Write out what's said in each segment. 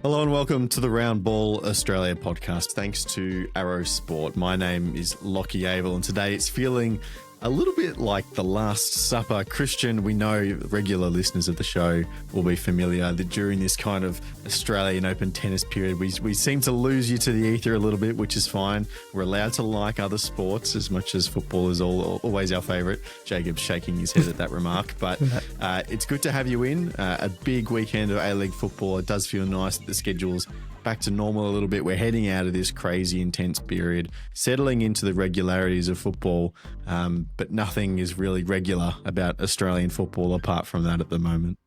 Hello and welcome to the Round Ball Australia podcast. Thanks to Arrow Sport. My name is Lachie Avil, and today it's feeling a little bit like the Last Supper. Christian, we know regular listeners of the show will be familiar that during this kind of Australian Open tennis period, we seem to lose you to the ether a little bit, which is fine. We're allowed to like other sports as much as football is always our favourite. Jacob's shaking his head at that remark, but it's good to have you in. A big weekend of A-League football. It does feel nice that the schedule's back to normal a little bit. We're heading out of this crazy intense period, settling into the regularities of football, but nothing is really regular about Australian football apart from that at the moment.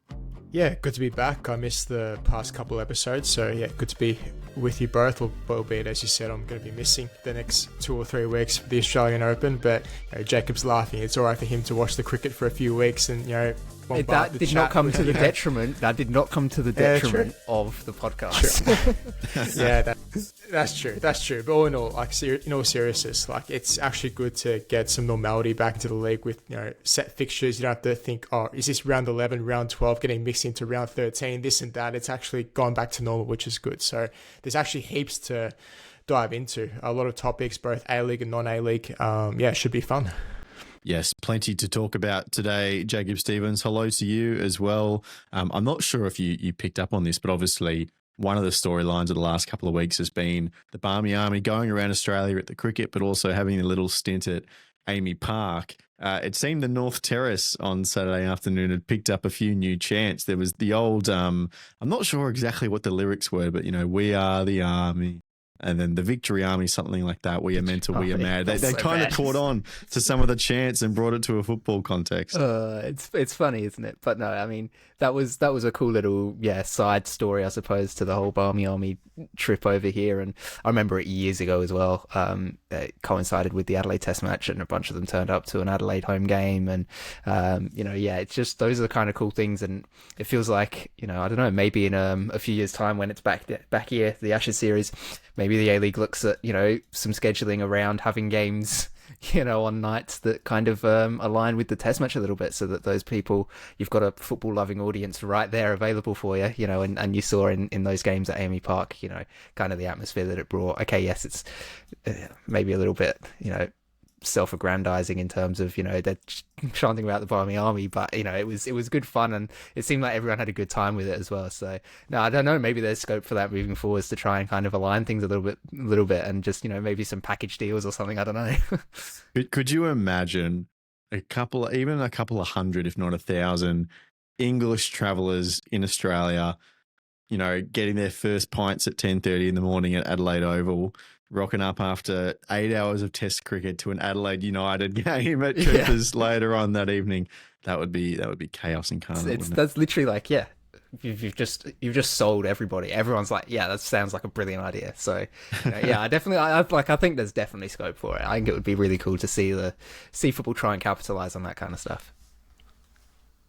Yeah, good to be back. I missed the past couple episodes, so yeah, good to be with you both. Albeit, as you said, I'm going to be missing the next 2 or 3 weeks for the Australian Open, but Jacob's laughing. It's all right for him to watch the cricket for a few weeks and, that did not come to the detriment. That did not come to the detriment of the podcast. Yeah, that's true. That's true. But all in all, in all seriousness, it's actually good to get some normality back into the league with set fixtures. You don't have to think, oh, is this round 11, round 12 getting mixed into round 13, this and that. It's actually gone back to normal, which is good. So there's actually heaps to dive into. A lot of topics, both A-League and non-A-League. It should be fun. Yes, plenty to talk about today. Jacob Stevens, hello to you as well. I'm not sure if you picked up on this, but obviously one of the storylines of the last couple of weeks has been the Barmy Army going around Australia at the cricket, but also having a little stint at Amy Park. It seemed the North Terrace on Saturday afternoon had picked up a few new chants. There was the old, I'm not sure exactly what the lyrics were, but, we are the army. And then the Victory Army, something like that. We are mental, we are mad. They so kind of caught on to some of the chants and brought it to a football context. It's funny, isn't it? But no, I mean, that was a cool little side story, I suppose, to the whole Barmy Army trip over here. And I remember it years ago as well. It coincided with the Adelaide Test match, and a bunch of them turned up to an Adelaide home game. And it's just, those are the kind of cool things. And it feels like, I don't know, maybe in a few years' time when it's back here, the Ashes series, maybe the A-League looks at, some scheduling around having games, on nights that kind of align with the test match a little bit, so that those people, you've got a football-loving audience right there available for you, and you saw in those games at Amy Park, kind of the atmosphere that it brought. Okay, yes, it's maybe a little bit, self-aggrandizing in terms of they're chanting about the Barmy Army, but it was good fun, and it seemed like everyone had a good time with it as well. So no, I don't know, maybe there's scope for that moving forwards, to try and kind of align things a little bit and just maybe some package deals or something. I don't know. Could you imagine a couple of hundred, if not 1,000 English travellers in Australia, getting their first pints at 10:30 in the morning at Adelaide Oval, rocking up after 8 hours of Test cricket to an Adelaide United game at Coopers later on that evening? That would be chaos incarnate. That's literally like, you've just sold everybody. Everyone's like, yeah, that sounds like a brilliant idea. So I definitely, I think there's definitely scope for it. I think it would be really cool to see football try and capitalize on that kind of stuff.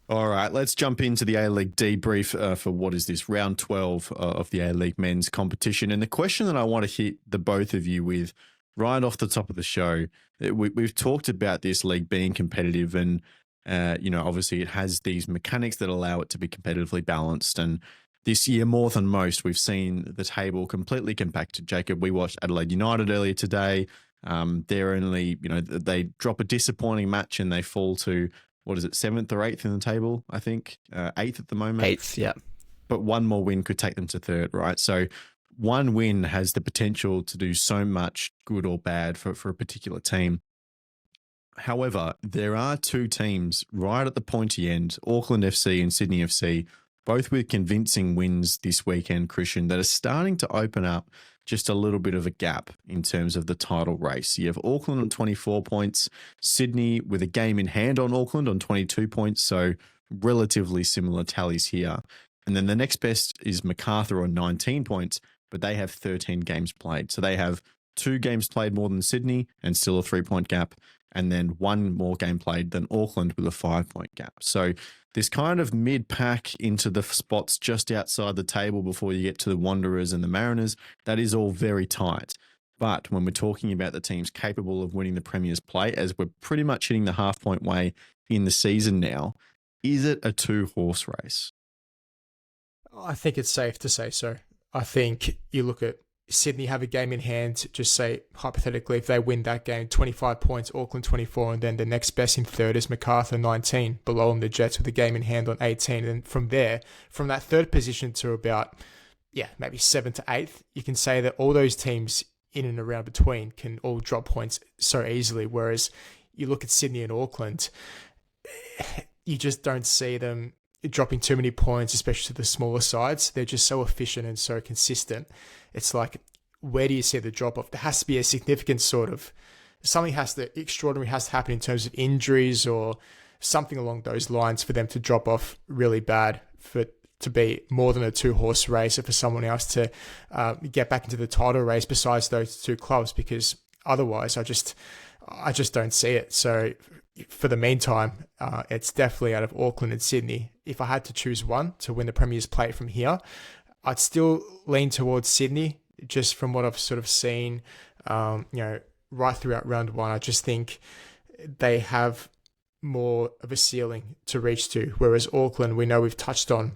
All right, let's jump into the A-League debrief for what is this, round 12 of the A-League men's competition. And the question that I want to hit the both of you with right off the top of the show, we've talked about this league being competitive, and, obviously it has these mechanics that allow it to be competitively balanced. And this year, more than most, we've seen the table completely compacted. Jacob, we watched Adelaide United earlier today. They're only, they drop a disappointing match and they fall to, what is it, 7th or 8th in the table, I think? 8th at the moment. 8th, yeah. But one more win could take them to 3rd, right? So one win has the potential to do so much good or bad for a particular team. However, there are 2 teams right at the pointy end, Auckland FC and Sydney FC, both with convincing wins this weekend, Christian, that are starting to open up just a little bit of a gap in terms of the title race. You have Auckland on 24 points, Sydney with a game in hand on Auckland on 22 points, so relatively similar tallies here. And then the next best is Macarthur on 19 points, but they have 13 games played. So they have 2 games played more than Sydney and still a 3-point gap, and then 1 more game played than Auckland with a 5-point gap. So this kind of mid-pack into the spots just outside the table before you get to the Wanderers and the Mariners, that is all very tight. But when we're talking about the teams capable of winning the Premier's play, as we're pretty much hitting the half-point way in the season now, is it a 2-horse race? I think it's safe to say so. I think you look at Sydney have a game in hand, just say hypothetically, if they win that game, 25 points, Auckland 24, and then the next best in third is Macarthur 19, below them the Jets with a game in hand on 18. And from there, from that third position to about, maybe 7th to 8th, you can say that all those teams in and around between can all drop points so easily. Whereas you look at Sydney and Auckland, you just don't see them dropping too many points, especially to the smaller sides. They're just so efficient and so consistent. It's like, where do you see the drop off? There has to be a significant something extraordinary has to happen in terms of injuries or something along those lines for them to drop off really bad, for it to be more than a 2-horse race, or for someone else to get back into the title race besides those two clubs, because otherwise I just don't see it. So for the meantime, it's definitely out of Auckland and Sydney. If I had to choose one to win the Premier's Plate from here, I'd still lean towards Sydney, just from what I've sort of seen, right throughout round one. I just think they have more of a ceiling to reach to, whereas Auckland, we know we've touched on,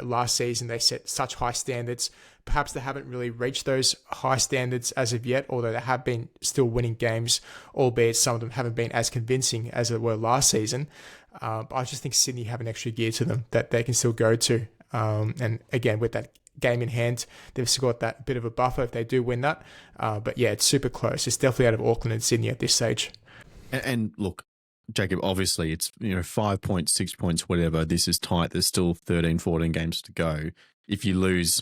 last season they set such high standards. Perhaps they haven't really reached those high standards as of yet, although they have been still winning games, albeit some of them haven't been as convincing as they were last season. But I just think Sydney have an extra gear to them that they can still go to. And again, with that game in hand, they've still got that bit of a buffer if they do win that. But yeah, it's super close. It's definitely out of Auckland and Sydney at this stage. And look, Jacob, obviously it's 5 points, 6 points, whatever. This is tight. There's still 13, 14 games to go. If you lose,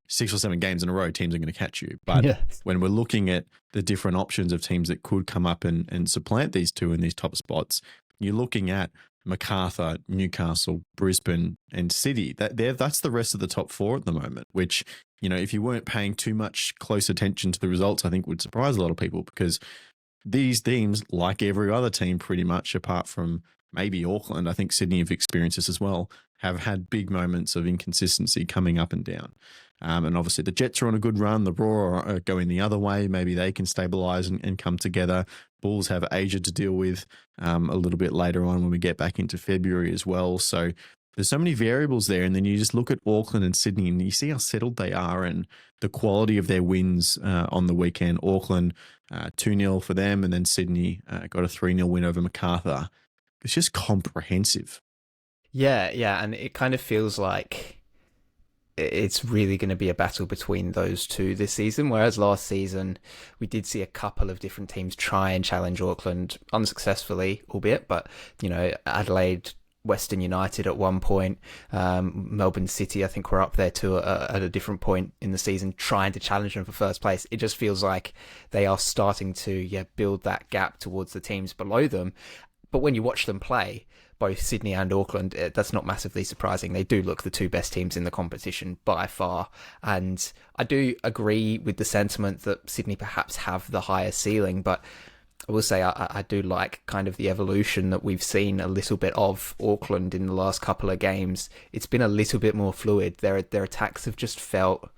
6 or 7 games in a row, teams are going to catch you. But when we're looking at the different options of teams that could come up and supplant these two in these top spots, you're looking at Macarthur, Newcastle, Brisbane, and City. That's the rest of the top 4 at the moment, which, if you weren't paying too much close attention to the results, I think would surprise a lot of people, because these teams, like every other team pretty much, apart from maybe Auckland, I think Sydney have experienced this as well, have had big moments of inconsistency coming up and down. And obviously the Jets are on a good run. The Raw are going the other way. Maybe they can stabilise and come together. Bulls have Asia to deal with a little bit later on when we get back into February as well. So there's so many variables there. And then you just look at Auckland and Sydney and you see how settled they are and the quality of their wins on the weekend. Auckland, 2-0 for them, and then Sydney got a 3-0 win over Macarthur. It's just comprehensive. Yeah, and it kind of feels like it's really going to be a battle between those two this season, whereas last season we did see a couple of different teams try and challenge Auckland unsuccessfully, albeit, but, Adelaide, Western United at one point, Melbourne City, I think we're up there too at a different point in the season, trying to challenge them for first place. It just feels like they are starting to build that gap towards the teams below them. But when you watch them play, both Sydney and Auckland, that's not massively surprising. They do look the two best teams in the competition by far. And I do agree with the sentiment that Sydney perhaps have the higher ceiling, but I will say I do like kind of the evolution that we've seen a little bit of Auckland in the last couple of games. It's been a little bit more fluid. Their attacks have just felt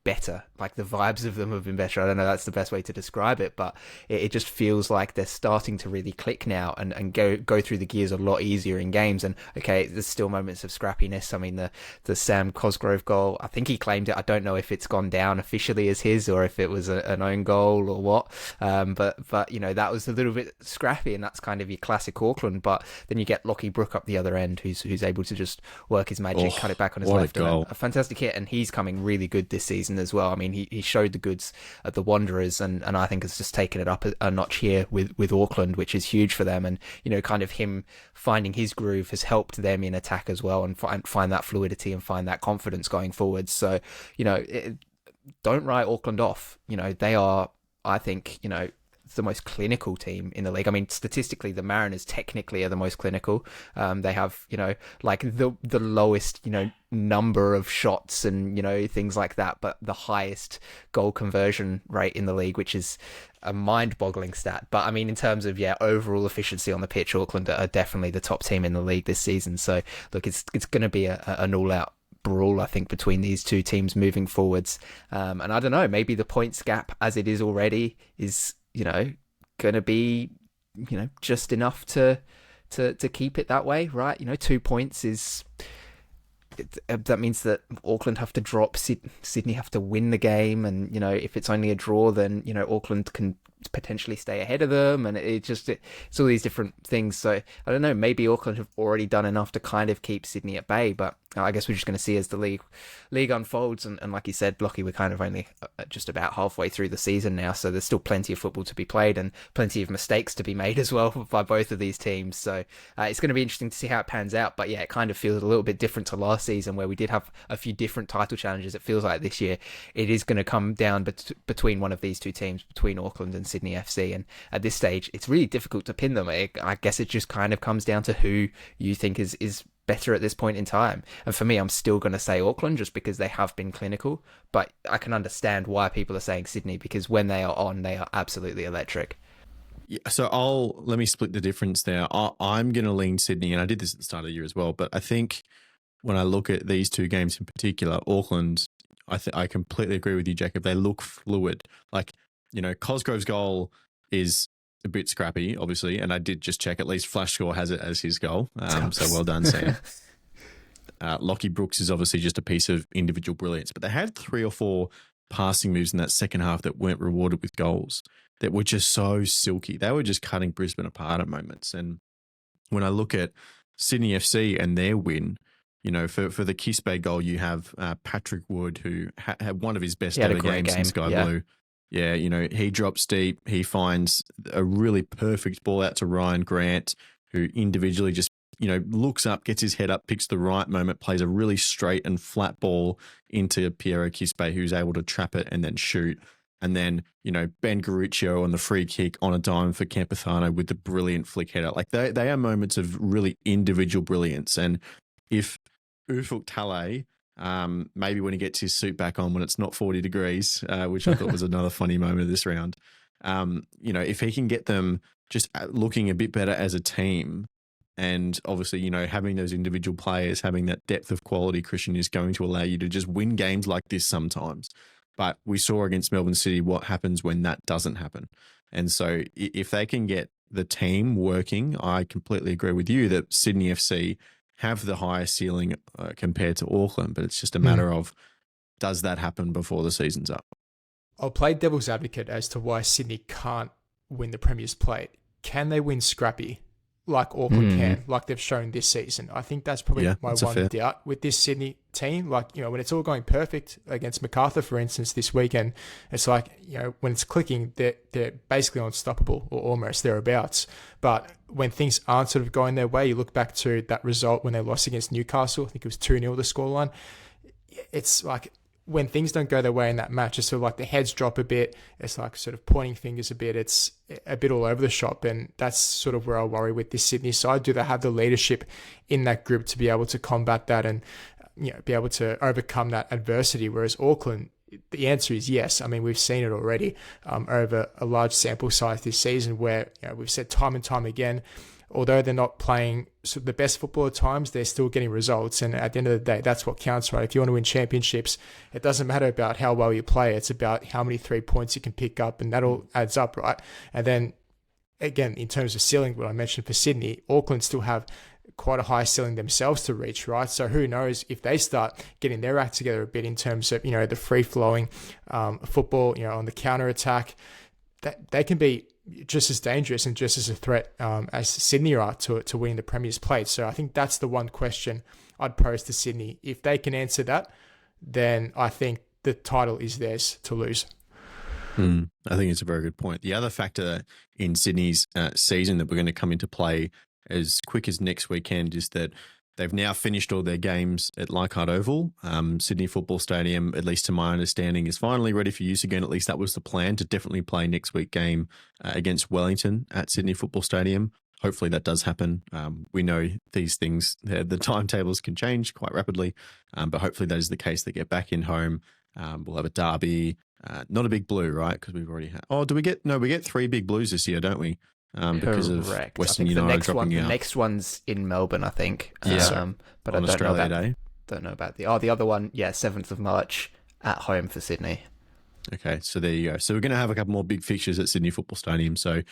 better. Like the vibes of them have been better. I don't know, that's the best way to describe it, but it just feels like they're starting to really click now and go through the gears a lot easier in games. And okay, there's still moments of scrappiness. I mean, the Sam Cosgrove goal, I think he claimed it. I don't know if it's gone down officially as his or if it was an own goal or what. But that was a little bit scrappy, and that's kind of your classic Auckland. But then you get Lachie Brook up the other end, who's able to just work his magic, cut it back on his left. A fantastic hit, and he's coming really good this season as well. I mean, he showed the goods at the Wanderers, and I think has just taken it up a notch here with Auckland, which is huge for them. And kind of him finding his groove has helped them in attack as well, and find that fluidity and find that confidence going forward. So don't write Auckland off. They are, I think, the most clinical team in the league. I mean, statistically, the Mariners technically are the most clinical. They have, like the lowest, number of shots and, things like that, but the highest goal conversion rate in the league, which is a mind-boggling stat. But I mean, in terms of, overall efficiency on the pitch, Auckland are definitely the top team in the league this season. So look, it's going to be an all-out brawl, I think, between these two teams moving forwards. And I don't know, maybe the points gap as it is already is, going to be, just enough to keep it that way, right? 2 points is that means that Auckland have to drop, Sydney have to win the game, and if it's only a draw, then Auckland can potentially stay ahead of them, and it's all these different things. So I don't know, maybe Auckland have already done enough to kind of keep Sydney at bay, but I guess we're just going to see as the league unfolds, and like you said, Lachie, we're kind of only just about halfway through the season now, so there's still plenty of football to be played and plenty of mistakes to be made as well by both of these teams. So it's going to be interesting to see how it pans out. But yeah, it kind of feels a little bit different to last season, where we did have a few different title challenges. It feels like this year it is going to come down between one of these two teams, between Auckland and Sydney FC, and at this stage it's really difficult to pin them. I guess it just kind of comes down to who you think is better at this point in time. And for me, I'm still going to say Auckland, just because they have been clinical, but I can understand why people are saying Sydney, because when they are on, they are absolutely electric. Yeah, so let me split the difference there. I'm going to lean Sydney, and I did this at the start of the year as well, but I think when I look at these two games in particular, Auckland, I completely agree with you, Jacob. They look fluid. Like, Cosgrove's goal is a bit scrappy, obviously, and I did just check. At least Flash Score has it as his goal. So well done, Sam. Lachie Brooks is obviously just a piece of individual brilliance, but they had 3 or 4 passing moves in that second half that weren't rewarded with goals, that were just so silky. They were just cutting Brisbane apart at moments. And when I look at Sydney FC and their win, for the Kispe goal, you have Patrick Wood, who had one of his best ever games in Sky Blue. Yeah, he drops deep. He finds a really perfect ball out to Ryan Grant, who individually just, looks up, gets his head up, picks the right moment, plays a really straight and flat ball into Piero Kispe, who's able to trap it and then shoot. And then, Ben Garuccio on the free kick on a dime for Campazano with the brilliant flick header. Like, they are moments of really individual brilliance. And if Ufuk Talay, maybe when he gets his suit back on when it's not 40 degrees, which I thought was another funny moment of this round, if he can get them just looking a bit better as a team, and obviously, having those individual players, having that depth of quality, Christian, is going to allow you to just win games like this sometimes. But we saw against Melbourne City what happens when that doesn't happen. And so if they can get the team working, I completely agree with you that Sydney FC have the highest ceiling compared to Auckland, but it's just a matter of, does that happen before the season's up? I'll play devil's advocate as to why Sydney can't win the Premier's Plate. Can they win scrappy like Auckland can, like they've shown this season? I think that's probably my one doubt with this Sydney team. Like, when it's all going perfect against MacArthur, for instance, this weekend, it's like, when it's clicking, they're basically unstoppable, or almost thereabouts. But when things aren't sort of going their way, you look back to that result when they lost against Newcastle, I think it was 2-0 the scoreline. It's like, when things don't go their way in that match, it's sort of like the heads drop a bit. It's like sort of pointing fingers a bit. It's a bit all over the shop. And that's sort of where I worry with this Sydney side. Do they have the leadership in that group to be able to combat that and, be able to overcome that adversity? Whereas Auckland, the answer is yes. I mean, we've seen it already over a large sample size this season, where we've said time and time again, although they're not playing the best football at times, they're still getting results. And at the end of the day, that's what counts, right? If you want to win championships, it doesn't matter about how well you play. It's about how many 3 points you can pick up, and that all adds up, right? And then, again, in terms of ceiling, what I mentioned for Sydney, Auckland still have quite a high ceiling themselves to reach, right? So who knows if they start getting their act together a bit in terms of, the free-flowing football, on the counter-attack, that they can be just as dangerous and just as a threat as Sydney are to winning the Premier's Plate. So I think that's the one question I'd pose to Sydney. If they can answer that, then I think the title is theirs to lose. I think it's a very good point. The other factor in Sydney's season that we're going to come into play as quick as next weekend is that they've now finished all their games at Leichhardt Oval. Sydney Football Stadium, at least to my understanding, is finally ready for use again. At least that was the plan, to definitely play next week game against Wellington at Sydney Football Stadium. Hopefully that does happen. We know these things, the timetables can change quite rapidly, but hopefully that is the case. They get back in home. We'll have a derby. Not a big blue, right? Because we've already had... Oh, we get 3 big blues this year, don't we? Because Correct. of Western United dropping out. The next one's in Melbourne, I think. Yeah. But on Australia Day. Don't know about the other one. Yeah, 7th of March at home for Sydney. Okay, so there you go. So we're going to have a couple more big fixtures at Sydney Football Stadium, so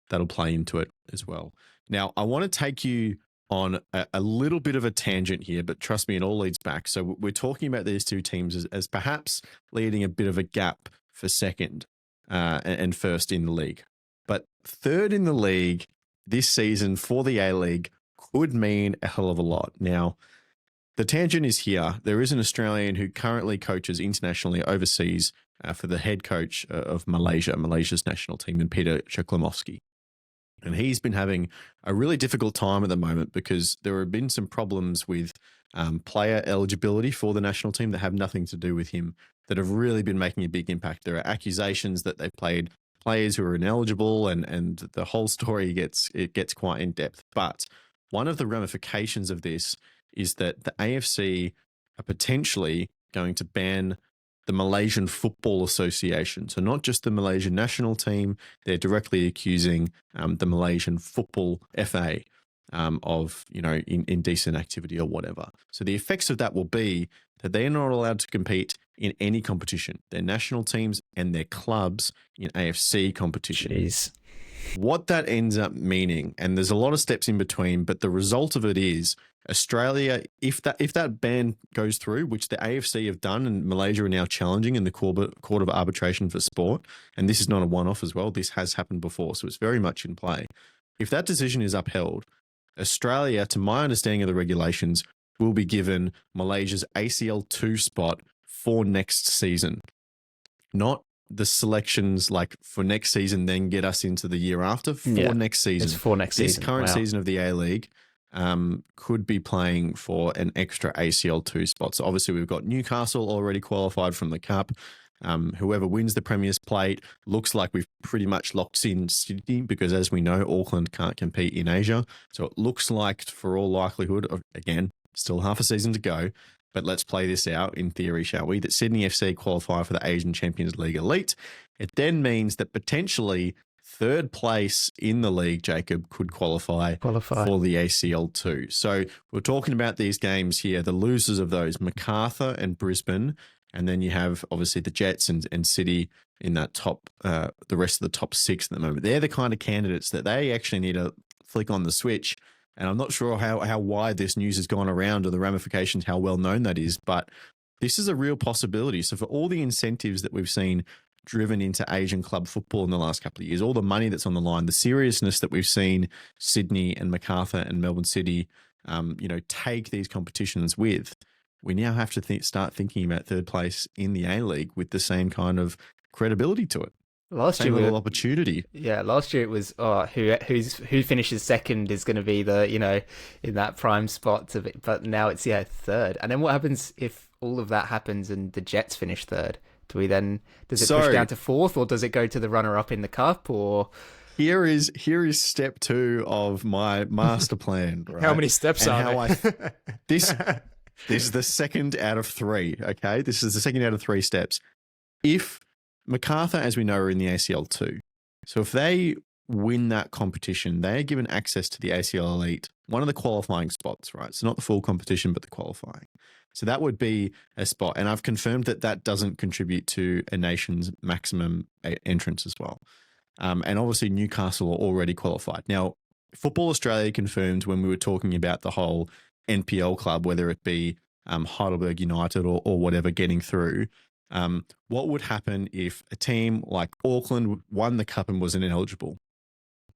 that'll play into it as well. Now, I want to take you on a little bit of a tangent here, but trust me, it all leads back. So we're talking about these two teams as perhaps leading a bit of a gap for second and first in the league. But third in the league this season for the A-League could mean a hell of a lot. Now, the tangent is here. There is an Australian who currently coaches internationally overseas for the head coach of Malaysia's national team, and Peter Chaklamowski. And he's been having a really difficult time at the moment because there have been some problems with player eligibility for the national team that have nothing to do with him that have really been making a big impact. There are accusations that they've played players who are ineligible, and the whole story gets quite in depth. But one of the ramifications of this is that the AFC are potentially going to ban the Malaysian Football Association. So not just the Malaysian national team, they're directly accusing the Malaysian Football FA of, indecent activity or whatever. So the effects of that will be that they're not allowed to compete in any competition. Their national teams and their clubs in AFC competition. Jeez. What that ends up meaning, and there's a lot of steps in between, but the result of it is Australia, if that ban goes through, which the AFC have done and Malaysia are now challenging in the Court of Arbitration for Sport, and this is not a one-off as well, this has happened before, so it's very much in play. If that decision is upheld, Australia, to my understanding of the regulations, will be given Malaysia's ACL 2 spot for next season. Not the selections like for next season, then get us into the year after. Next season. It's for next season. This current season of the A-League could be playing for an extra ACL 2 spot. So obviously we've got Newcastle already qualified from the Cup. Whoever wins the Premier's Plate looks like we've pretty much locked in Sydney because, as we know, Auckland can't compete in Asia. So it looks like, for all likelihood, again, still half a season to go, but let's play this out in theory, shall we, that Sydney FC qualify for the Asian Champions League Elite. It then means that potentially third place in the league, Jacob, could qualify for the ACL 2. So we're talking about these games here, the losers of those, Macarthur and Brisbane, and then you have obviously the Jets and City in that top, the rest of the top six at the moment. They're the kind of candidates that they actually need to flick on the switch. And I'm not sure how wide this news has gone around or the ramifications, how well known that is, but this is a real possibility. So for all the incentives that we've seen driven into Asian club football in the last couple of years, all the money that's on the line, the seriousness that we've seen Sydney and Macarthur and Melbourne City, take these competitions with, we now have to start thinking about third place in the A-League with the same kind of credibility to it. Last year, little opportunity. Yeah, last year it was who finishes second is going to be the in that prime spot to be, but now it's third. And then what happens if all of that happens and the Jets finish third? Does it push down to fourth, or does it go to the runner up in the cup? Or here is step 2 of my master plan. Right? How many steps are there? This is the second out of 3. Okay, this is the second out of 3 steps. If Macarthur, as we know, are in the ACL 2. So if they win that competition, they are given access to the ACL Elite, one of the qualifying spots, right? So not the full competition, but the qualifying. So that would be a spot. And I've confirmed that doesn't contribute to a nation's maximum entrance as well. And obviously Newcastle are already qualified. Now, Football Australia confirmed when we were talking about the whole NPL club, whether it be Heidelberg United or whatever getting through, what would happen if a team like Auckland won the cup and was ineligible?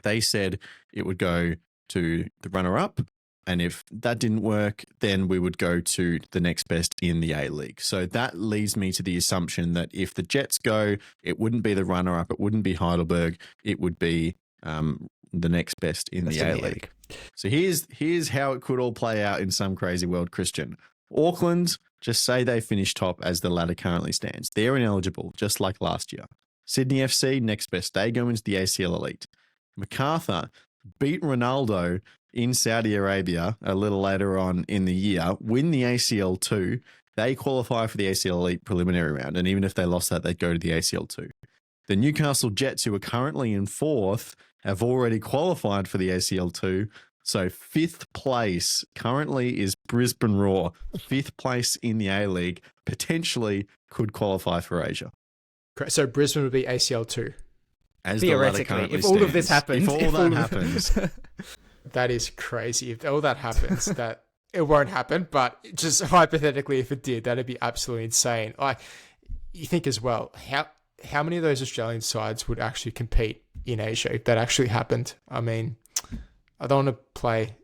They said it would go to the runner-up, and if that didn't work, then we would go to the next best in the A-League. So that leads me to the assumption that if the Jets go, it wouldn't be the runner-up, it wouldn't be Heidelberg, it would be the next best in the A-League. So here's how it could all play out in some crazy world, Christian. Auckland, just say they finish top as the ladder currently stands. They're ineligible, just like last year. Sydney FC, next best. They go into the ACL Elite. Macarthur beat Ronaldo in Saudi Arabia a little later on in the year, win the ACL 2. They qualify for the ACL Elite preliminary round. And even if they lost that, they'd go to the ACL 2. The Newcastle Jets, who are currently in 4th, have already qualified for the ACL 2. So 5th place currently is Brisbane Roar. 5th place in the A-League, potentially could qualify for Asia. So Brisbane would be ACL 2. As theoretically, if all of this happens. If all that happens. That is crazy. If all that happens, that it won't happen, but just hypothetically, if it did, that'd be absolutely insane. Like, you think as well, how many of those Australian sides would actually compete in Asia if that actually happened? I mean, I don't want to play,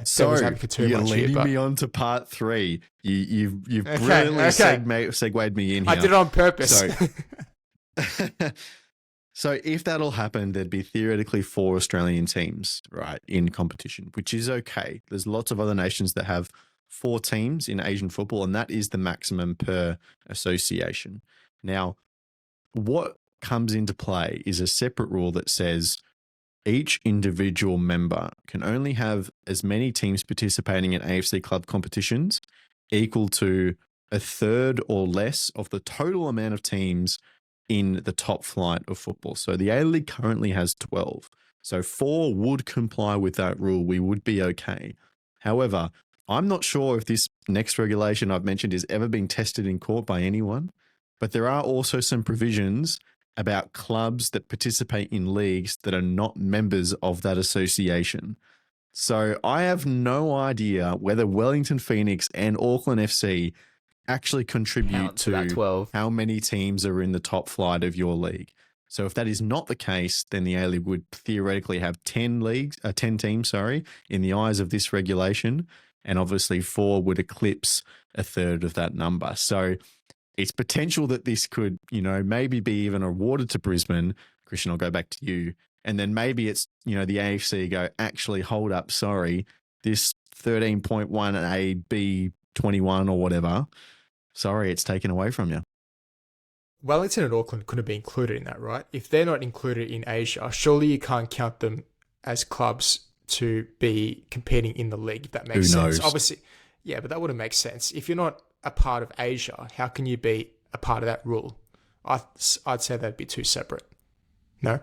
So devil's advocate too you're much leading here, but me on to part 3. You've brilliantly segued me in here. I did it on purpose. So, so if that'll happen, there'd be theoretically 4 Australian teams, right, in competition, which is okay. There's lots of other nations that have 4 teams in Asian football, and that is the maximum per association. Now, what comes into play is a separate rule that says each individual member can only have as many teams participating in AFC club competitions equal to a third or less of the total amount of teams in the top flight of football. So the A-League currently has 12. So 4 would comply with that rule. We would be okay. However, I'm not sure if this next regulation I've mentioned has ever been tested in court by anyone, but there are also some provisions about clubs that participate in leagues that are not members of that association. So I have no idea whether Wellington Phoenix and Auckland FC actually contribute to how many teams are in the top flight of your league. So if that is not the case, then the A-League would theoretically have 10 teams, in the eyes of this regulation, and obviously 4 would eclipse a third of that number. So it's potential that this could, maybe be even awarded to Brisbane. Christian, I'll go back to you. And then maybe it's, the AFC go, actually, hold up, sorry, this 13.1A, B 21 or whatever, sorry, it's taken away from you. Wellington and Auckland couldn't be included in that, right? If they're not included in Asia, surely you can't count them as clubs to be competing in the league, if that makes sense. Obviously, yeah, but that wouldn't make sense. If you're not a part of Asia, how can you be a part of that rule? I'd say that'd be 2 separate. No?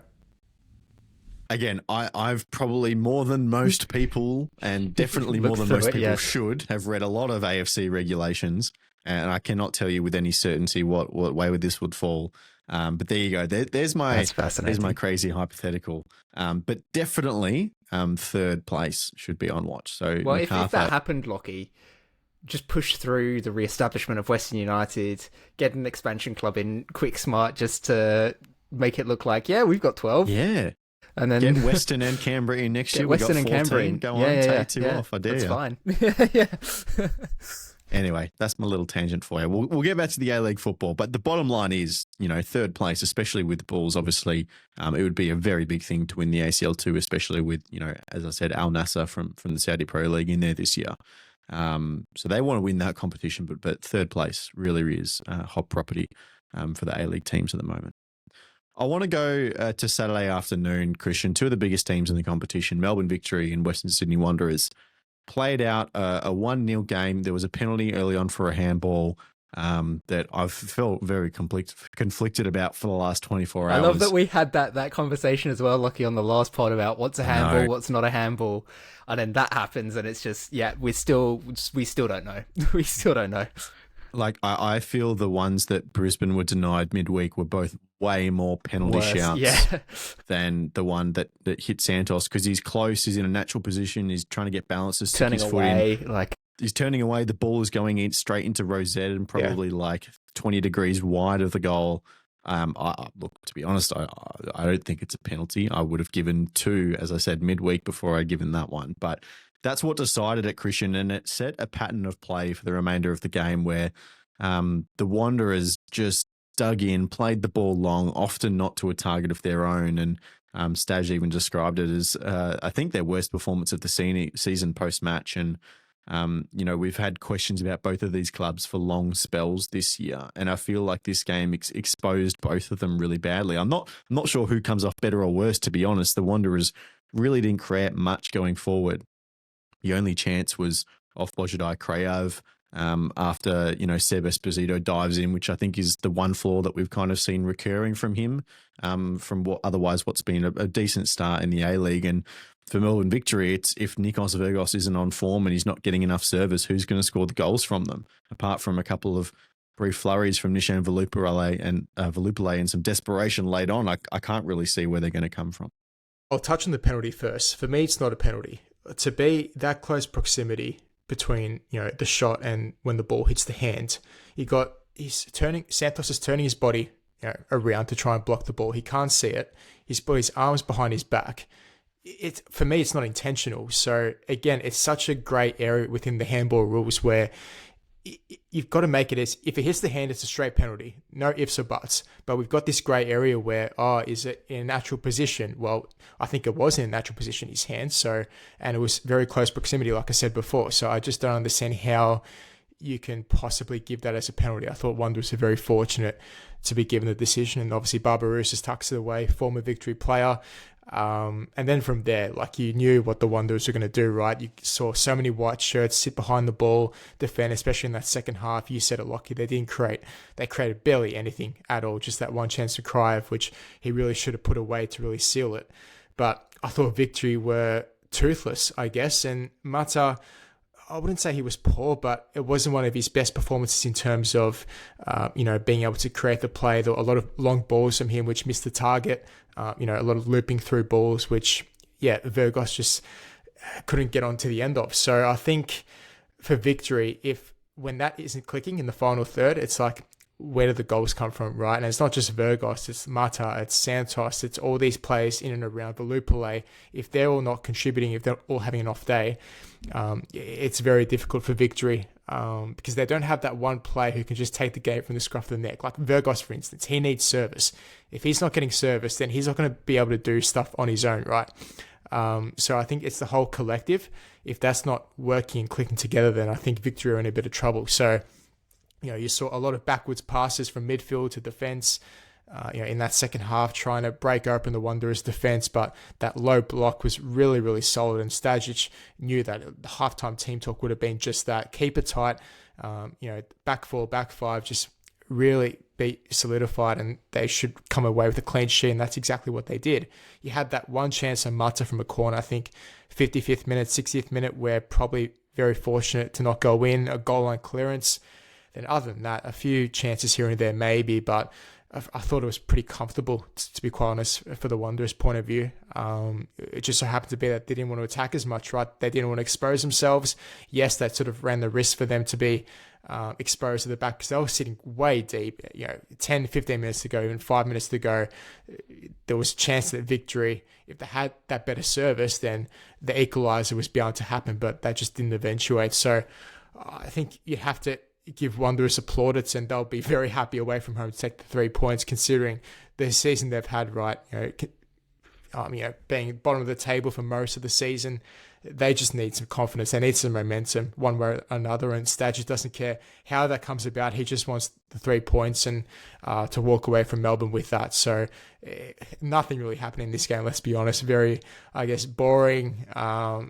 Again, I've probably more than most people, and definitely more than most people should, have read a lot of AFC regulations, and I cannot tell you with any certainty what way this would fall. But there you go. There's my crazy hypothetical. But definitely, 3rd place should be on watch. So, well, if that happened, Lachie, just push through the re-establishment of Western United, get an expansion club in quick smart, just to make it look like, we've got 12. Yeah. And then get Western and Canberra in next year. Western we got 14. and Canberra in. Go on, take 2 off. I dare you. That's fine. Anyway, that's my little tangent for you. We'll get back to the A-League football, but the bottom line is, 3rd place, especially with the Bulls, obviously, it would be a very big thing to win the ACL2, especially with, as I said, Al Nassr from the Saudi Pro League in there this year. So they want to win that competition, but 3rd place really is hot property for the A-League teams at the moment. I want to go to Saturday afternoon, Christian. 2 of the biggest teams in the competition, Melbourne Victory and Western Sydney Wanderers, played out a 1-0 game. There was a penalty early on for a handball that I've felt very conflicted about for the last 24 hours. I love that we had that conversation as well, Lachie, on the last pod about what's a handball, what's not a handball. And then that happens and it's just, we still don't know. We still don't know. Like, I feel the ones that Brisbane were denied midweek were both way more penalty shouts than the one that hit Santos, because he's close, he's in a natural position, he's trying to get balance, to stick his foot in. He's turning away, the ball is going in straight into Rosette and probably 20 degrees wide of the goal. Look, to be honest, I don't think it's a penalty. I would have given 2, as I said, midweek before I'd given that one. But that's what decided it, Christian, and it set a pattern of play for the remainder of the game where the Wanderers just dug in, played the ball long, often not to a target of their own, and Staj even described it as, I think, their worst performance of the season post-match. And, we've had questions about both of these clubs for long spells this year, and I feel like this game exposed both of them really badly. I'm not sure who comes off better or worse, to be honest. The Wanderers really didn't create much going forward. The only chance was off Bojidai Krayev after, Seb Esposito dives in, which I think is the one flaw that we've kind of seen recurring from him, from what's been a decent start in the A-League. And for Melbourne Victory, it's if Nikos Virgos isn't on form and he's not getting enough service, who's going to score the goals from them? Apart from a couple of brief flurries from Nishan Velupale and some desperation late on, I can't really see where they're going to come from. I'll touch on the penalty first. For me, it's not a penalty. to be that close proximity between, the shot and when the ball hits the hand, Santos is turning his body, around to try and block the ball. He can't see it. He's put his arms behind his back. For me, it's not intentional. So again, it's such a grey area within the handball rules where you've got to make it as, if it hits the hand, it's a straight penalty. No ifs or buts. But we've got this grey area where, is it in a natural position? Well, I think it was in a natural position, his hand. So, and it was very close proximity, like I said before. So I just don't understand how you can possibly give that as a penalty. I thought Wanderers were very fortunate to be given the decision. And obviously Barbarouses tucks it away, former Victory player. And then from there, you knew what the Wanderers were going to do, right? You saw so many white shirts sit behind the ball, defend, especially in that second half. You said it, Lachie. They created barely anything at all, just that one chance to Crieff, which he really should have put away to really seal it. But I thought Victory were toothless, I guess. And Mata, I wouldn't say he was poor, but it wasn't one of his best performances in terms of, being able to create the play. There were a lot of long balls from him, which missed the target. A lot of looping through balls, which, Vergos just couldn't get onto the end of. So I think for Victory, when that isn't clicking in the final third, it's like, where do the goals come from, right? And it's not just Vergos, it's Mata, it's Santos, it's all these players in and around Valupale. If they're all not contributing, if they're all having an off day, it's very difficult for Victory because they don't have that one player who can just take the game from the scruff of the neck. Like Vergos, for instance, he needs service. If he's not getting service, then he's not going to be able to do stuff on his own, right? So I think it's the whole collective. If that's not working and clicking together, then I think Victory are in a bit of trouble. So, you saw a lot of backwards passes from midfield to defence, in that second half, trying to break open the Wanderers' defence, but that low block was really, really solid, and Stajic knew that the halftime team talk would have been just that. Keep it tight, back four, back five, just really be solidified, and they should come away with a clean sheet, and that's exactly what they did. You had that one chance on Mata from a corner, I think 55th minute, 60th minute, where probably very fortunate to not go in, a goal line clearance. Then other than that, a few chances here and there maybe, but I thought it was pretty comfortable, to be quite honest, for the Wanderers' point of view. It just so happened to be that they didn't want to attack as much, right? They didn't want to expose themselves. Yes, that sort of ran the risk for them to be exposed to the back because they were sitting way deep. 10, 15 minutes to go, even 5 minutes to go, there was a chance that Victory, if they had that better service, then the equaliser was bound to happen, but that just didn't eventuate. So I think you have to give Wanderers plaudits, and they'll be very happy away from home to take the 3 points, considering the season they've had, right? Being bottom of the table for most of the season, they just need some confidence. They need some momentum one way or another, and Stajic doesn't care how that comes about. He just wants the 3 points and to walk away from Melbourne with that. So nothing really happened in this game, let's be honest. Very, I guess, boring,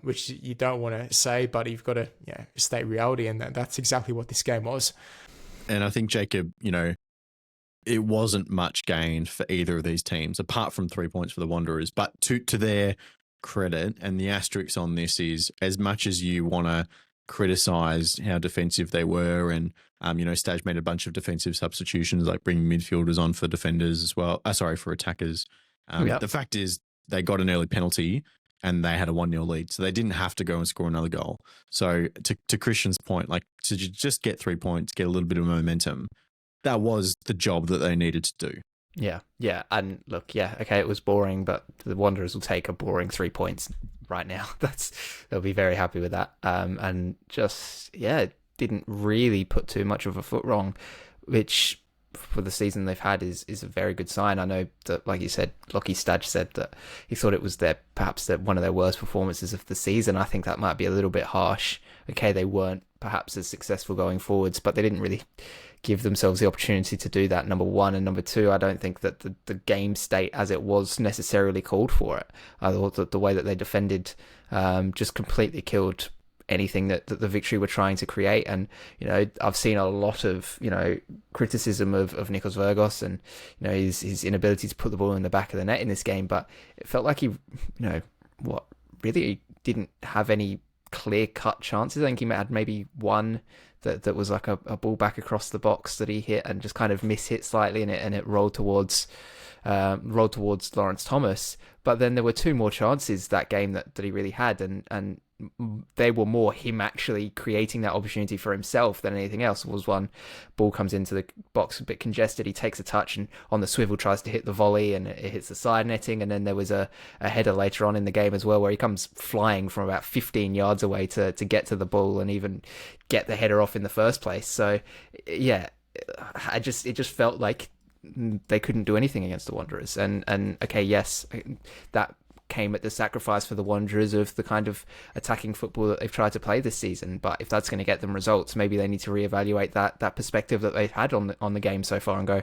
which you don't want to say, but you've got to state reality, and that's exactly what this game was. And I think, Jacob, it wasn't much gained for either of these teams, apart from 3 points for the Wanderers. But to their credit, and the asterisk on this is, as much as you want to criticise how defensive they were, and Staj made a bunch of defensive substitutions, like bringing midfielders on for defenders as well. For attackers. The fact is, they got an early penalty and they had a 1-0 lead, so they didn't have to go and score another goal. So to Christian's point, to just get 3 points, get a little bit of momentum, that was the job that they needed to do. Yeah. And look, okay, it was boring, but the Wanderers will take a boring 3 points right now. They'll be very happy with that. And just, didn't really put too much of a foot wrong, which for the season they've had is a very good sign. I know that, like you said, Lachie Stadge said that he thought it was perhaps one of their worst performances of the season. I think that might be a little bit harsh. Okay, they weren't perhaps as successful going forwards, but they didn't really give themselves the opportunity to do that, number one. And number two, I don't think that the game state as it was necessarily called for it. I thought that the way that they defended just completely killed anything that the Victory were trying to create. And I've seen a lot of criticism of Nikos Vergos and his inability to put the ball in the back of the net in this game, but it felt like he really didn't have any clear-cut chances. I think he had maybe one that was like a ball back across the box that he hit and just kind of mishit slightly, and it rolled towards Lawrence Thomas. But then there were two more chances that game that he really had, and they were more him actually creating that opportunity for himself than anything else. Was one ball comes into the box a bit congested, he takes a touch and on the swivel tries to hit the volley and it hits the side netting, and then there was a header later on in the game as well where he comes flying from about 15 yards away to get to the ball and even get the header off in the first place. So yeah, it just felt like they couldn't do anything against the Wanderers, and okay, yes, that came at the sacrifice for the Wanderers of the kind of attacking football that they've tried to play this season. But if that's going to get them results, maybe they need to reevaluate that perspective that they've had on the game so far and go,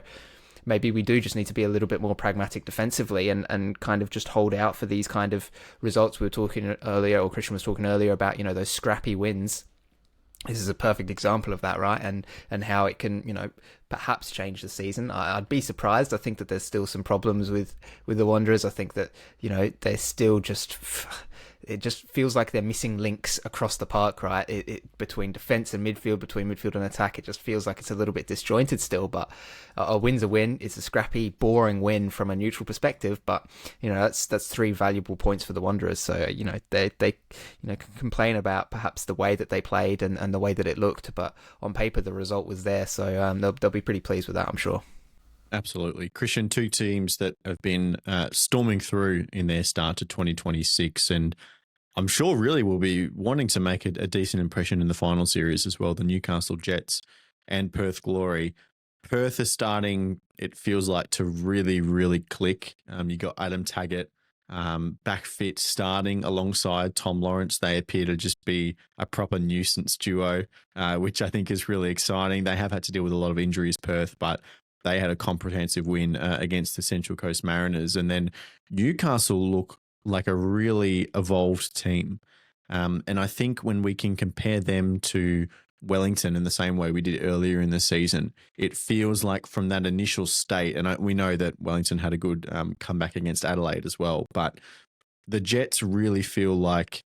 maybe we do just need to be a little bit more pragmatic defensively and kind of just hold out for these kind of results. We were talking earlier, or Christian was talking earlier about, those scrappy wins. This is a perfect example of that, right? And how it can, perhaps change the season. I'd be surprised. I think that there's still some problems with the Wanderers. I think that, they're still just... It just feels like they're missing links across the park, right? Between defence and midfield, between midfield and attack. It just feels like it's a little bit disjointed still, but a win's a win. It's a scrappy, boring win from a neutral perspective, but, that's 3 valuable points for the Wanderers. So, they can complain about perhaps the way that they played and the way that it looked, but on paper the result was there. So they'll be pretty pleased with that, I'm sure. Absolutely. Christian, 2 teams that have been storming through in their start to 2026, and I'm sure really will be wanting to make a decent impression in the final series as well, the Newcastle Jets and Perth Glory. Perth is starting, it feels like, to really, really click. You got Adam Taggart back fit, starting alongside Tom Lawrence. They appear to just be a proper nuisance duo, which I think is really exciting. They have had to deal with a lot of injuries, Perth, but they had a comprehensive win against the Central Coast Mariners. And then Newcastle look like a really evolved team. And I think when we can compare them to Wellington in the same way we did earlier in the season, it feels like from that initial state, and we know that Wellington had a good comeback against Adelaide as well, but the Jets really feel like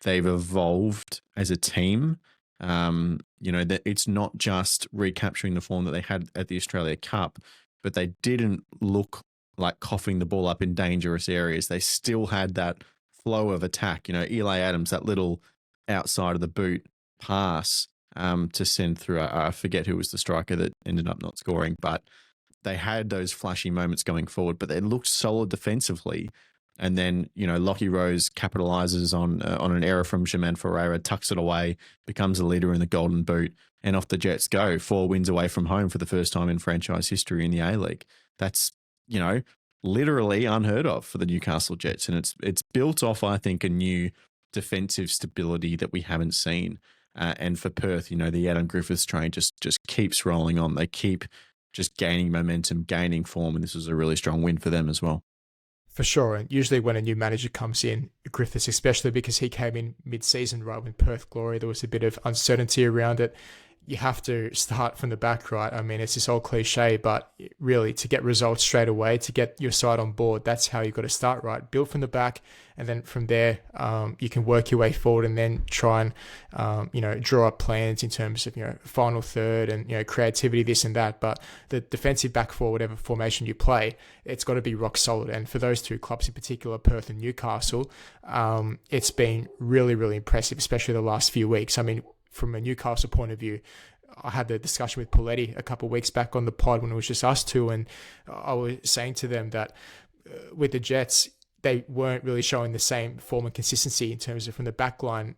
they've evolved as a team. That it's not just recapturing the form that they had at the Australia Cup, but they didn't look like coughing the ball up in dangerous areas. They still had that flow of attack. Eli Adams, that little outside of the boot pass to send through. I forget who was the striker that ended up not scoring, but they had those flashy moments going forward, but they looked solid defensively. And then, Lachie Rose capitalizes on an error from Germain Ferreira, tucks it away, becomes a leader in the Golden Boot, and off the Jets go. 4 wins away from home for the first time in franchise history in the A-League. That's, literally unheard of for the Newcastle Jets. And it's built off, I think, a new defensive stability that we haven't seen. And for Perth, the Adam Griffiths train just keeps rolling on. They keep just gaining momentum, gaining form, and this was a really strong win for them as well. For sure. And usually when a new manager comes in, Griffiths, especially because he came in mid-season, right, when Perth Glory, there was a bit of uncertainty around it. You have to start from the back, right? I mean, it's this old cliche, but really to get results straight away, to get your side on board, that's how you've got to start, right? Build from the back, and then from there, you can work your way forward and then try and, draw up plans in terms of, final third and, creativity, this and that. But the defensive back four, whatever formation you play, it's got to be rock solid. And for those 2 clubs in particular, Perth and Newcastle, it's been really, really impressive, especially the last few weeks. I mean, from a Newcastle point of view, I had the discussion with Pauletti a couple of weeks back on the pod when it was just us 2, and I was saying to them that with the Jets, they weren't really showing the same form and consistency in terms of from the back line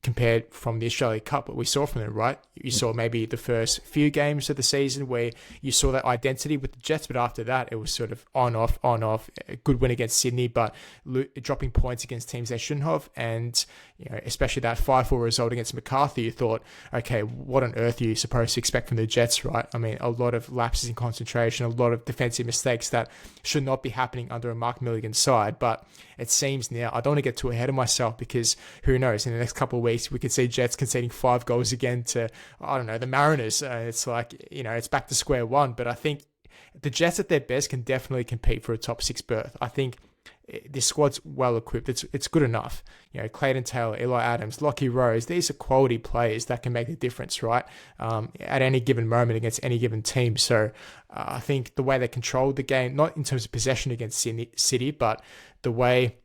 compared from the Australia Cup, what we saw from them, right? You saw maybe the first few games of the season where you saw that identity with the Jets, but after that, it was sort of on, off, a good win against Sydney, but dropping points against teams they shouldn't have. And, especially that 5-4 result against MacArthur, you thought, okay, what on earth are you supposed to expect from the Jets, right? I mean, a lot of lapses in concentration, a lot of defensive mistakes that should not be happening under a Mark Milligan side. But it seems now, I don't want to get too ahead of myself because who knows, in the next couple of weeks, we could see Jets conceding 5 goals again to, I don't know, the Mariners. It's like, it's back to square one. But I think the Jets at their best can definitely compete for a top 6 berth. I think this squad's well equipped. It's good enough. Clayton Taylor, Eli Adams, Lockie Rose, these are quality players that can make a difference, right? At any given moment against any given team. So I think the way they controlled the game, not in terms of possession against City, but the way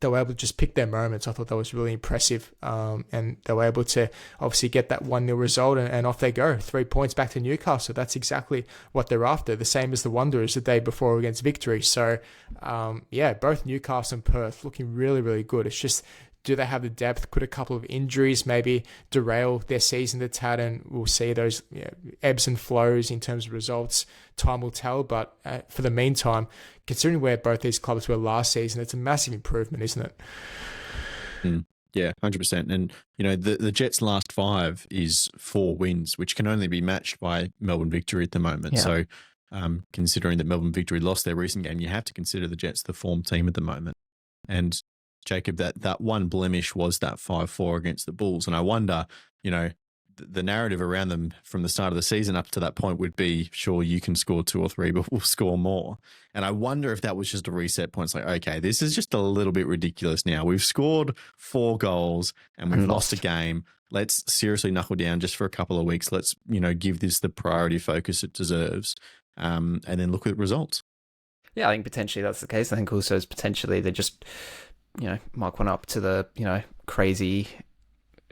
they were able to just pick their moments. I thought that was really impressive. And they were able to obviously get that 1-0 result and off they go. 3 points back to Newcastle. That's exactly what they're after. The same as the Wanderers the day before against Victory. So, both Newcastle and Perth looking really, really good. It's just, do they have the depth? Could a couple of injuries maybe derail their season that's had? And we'll see those ebbs and flows in terms of results. Time will tell. But for the meantime, considering where both these clubs were last season, it's a massive improvement, isn't it? Yeah, 100%. And, the Jets' last 5 is 4 wins, which can only be matched by Melbourne Victory at the moment. Yeah. So considering that Melbourne Victory lost their recent game, you have to consider the Jets the form team at the moment. And Jacob, that one blemish was that 5-4 against the Bulls. And I wonder, the narrative around them from the start of the season up to that point would be, sure, you can score 2 or 3, but we'll score more. And I wonder if that was just a reset point. It's like, okay, this is just a little bit ridiculous now. We've scored 4 goals and we've lost a game. Let's seriously knuckle down just for a couple of weeks. Let's, give this the priority focus it deserves, and then look at the results. Yeah, I think potentially that's the case. I think also is potentially they're just, mark one up to the, crazy,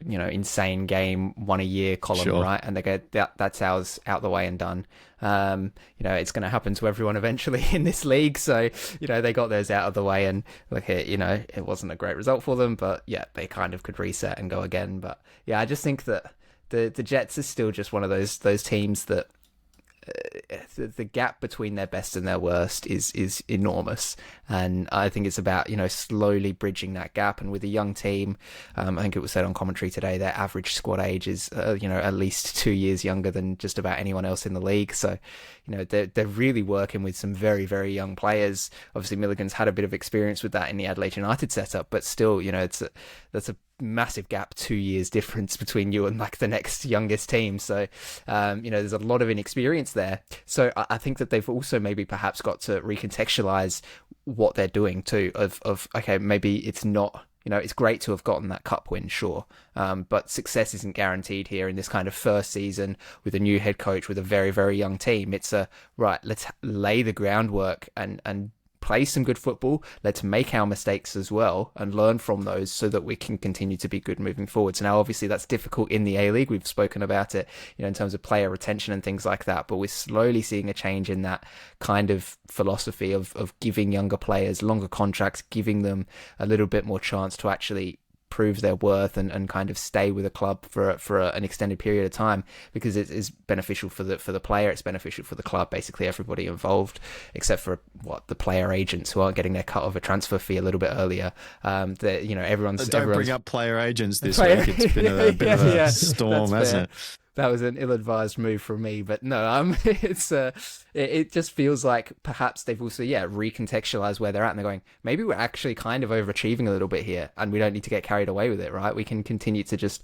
insane game, 1 a year column, sure. Right? And they go, that's ours out the way and done. It's going to happen to everyone eventually in this league. So, they got theirs out of the way and it wasn't a great result for them, but yeah, they kind of could reset and go again. But yeah, I just think that the Jets are still just one of those teams that, the gap between their best and their worst is enormous, and I think it's about slowly bridging that gap. And with a young team, I think it was said on commentary today, their average squad age is at least 2 years younger than just about anyone else in the league. So they're really working with some very, very young players. Obviously Milligan's had a bit of experience with that in the Adelaide United setup, but still that's a massive gap, 2 years difference between you and the next youngest team. So there's a lot of inexperience there. So I think that they've also maybe perhaps got to recontextualize what they're doing too, of okay, maybe it's not, it's great to have gotten that cup win, sure, but success isn't guaranteed here in this kind of first season with a new head coach with a very, very young team. It's right, let's lay the groundwork and play some good football. Let's make our mistakes as well and learn from those so that we can continue to be good moving forward. So now obviously that's difficult in the A-League. We've spoken about it, in terms of player retention and things like that, but we're slowly seeing a change in that kind of philosophy of giving younger players longer contracts, giving them a little bit more chance to actually prove their worth and kind of stay with a club for an extended period of time, because it is beneficial for the player, it's beneficial for the club, basically everybody involved, except for the player agents who aren't getting their cut of a transfer fee a little bit earlier. Everyone's bring up player agents this week. It's been a bit of a storm, hasn't it? That was an ill-advised move from me, but no, it just feels like perhaps they've also recontextualized where they're at, and they're going, maybe we're actually kind of overachieving a little bit here, and we don't need to get carried away with it, right? We can continue to just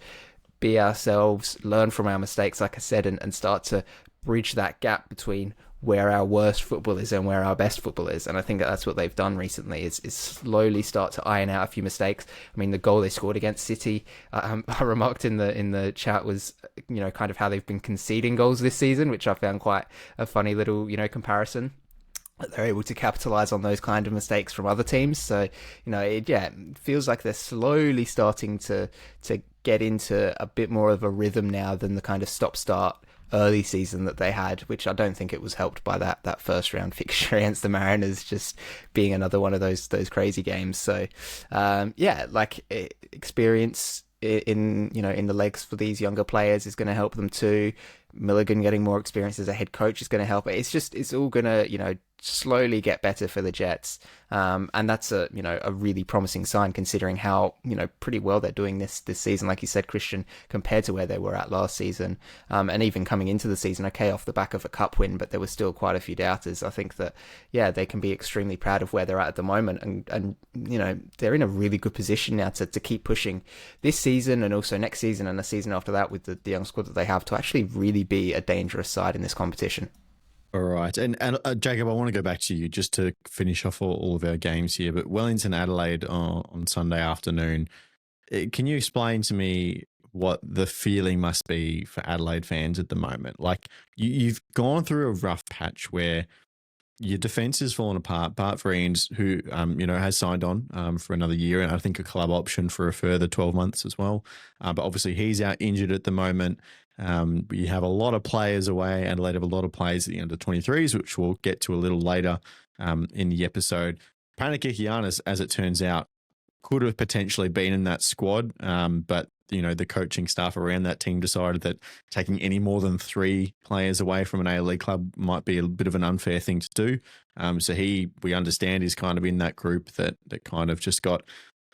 be ourselves, learn from our mistakes, like I said, and start to bridge that gap between where our worst football is and where our best football is. And I think that's what they've done recently is slowly start to iron out a few mistakes. I mean, the goal they scored against City, I remarked in the chat, was kind of how they've been conceding goals this season, which I found quite a funny little comparison. They're able to capitalize on those kind of mistakes from other teams. So it feels like they're slowly starting to get into a bit more of a rhythm now than the kind of stop-start early season that they had, which I don't think it was helped by that first round fixture against the Mariners just being another one of those crazy games. So experience in the legs for these younger players is going to help them too. Milligan getting more experience as a head coach is going to help. It's all going to slowly get better for the Jets, and that's a really promising sign considering how pretty well they're doing this season, like you said, Christian, compared to where they were at last season, and even coming into the season, okay, off the back of a cup win, but there were still quite a few doubters. I think that they can be extremely proud of where they're at the moment, and they're in a really good position now to keep pushing this season and also next season and the season after that with the young squad that they have to actually really be a dangerous side in this competition. All right. And Jacob, I want to go back to you just to finish off all of our games here. But Wellington Adelaide on Sunday afternoon. Can you explain to me what the feeling must be for Adelaide fans at the moment? Like you've gone through a rough patch where your defense has fallen apart. Bart Vriens, who has signed on for another year, and I think a club option for a further 12 months as well. But obviously he's out injured at the moment. You have a lot of players away. Adelaide have a lot of players at the under 23s, which we'll get to a little later in the episode. Panakikianis, as it turns out, could have potentially been in that squad, but the coaching staff around that team decided that taking any more than 3 players away from an A-League club might be a bit of an unfair thing to do. So we understand, is kind of in that group that kind of just got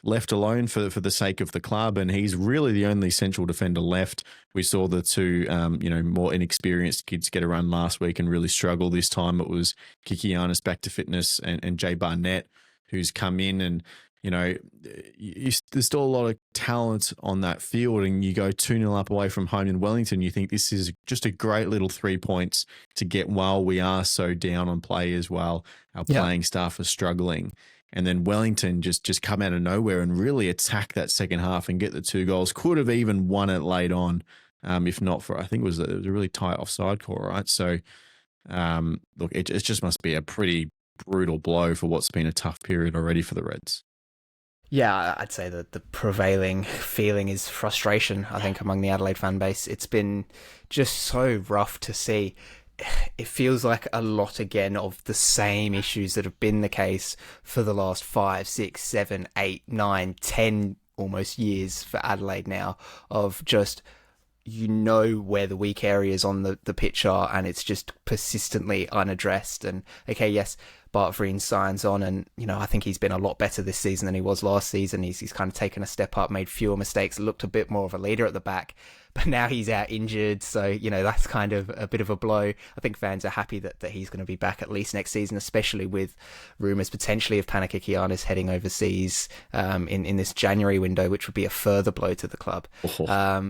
left alone for the sake of the club, and he's really the only central defender left. We saw the 2, more inexperienced kids get a run last week and really struggle. This time it was Kikianis back to fitness and Jay Barnett, who's come in and, there's still a lot of talent on that field, and you go 2-0 up away from home in Wellington. You think this is just a great little 3 points to get while we are so down on players, while our playing staff are struggling. And then Wellington just come out of nowhere and really attack that second half and get the 2 goals. Could have even won it late on, if not for, I think it was a really tight offside call, right? So, look, it just must be a pretty brutal blow for what's been a tough period already for the Reds. Yeah, I'd say that the prevailing feeling is frustration, I think, among the Adelaide fan base. It's been just so rough to see. It feels like a lot again of the same issues that have been the case for the last 5, 6, 7, 8, 9, 10 almost years for Adelaide now, of just, where the weak areas on the pitch are, and it's just persistently unaddressed. And okay, yes, Bart Vriens signs on, and I think he's been a lot better this season than he was last season. He's kind of taken a step up, made fewer mistakes, looked a bit more of a leader at the back. But now he's out injured, so that's kind of a bit of a blow. I think fans are happy that he's going to be back at least next season, especially with rumours potentially of Panakikianis heading overseas in this January window, which would be a further blow to the club. That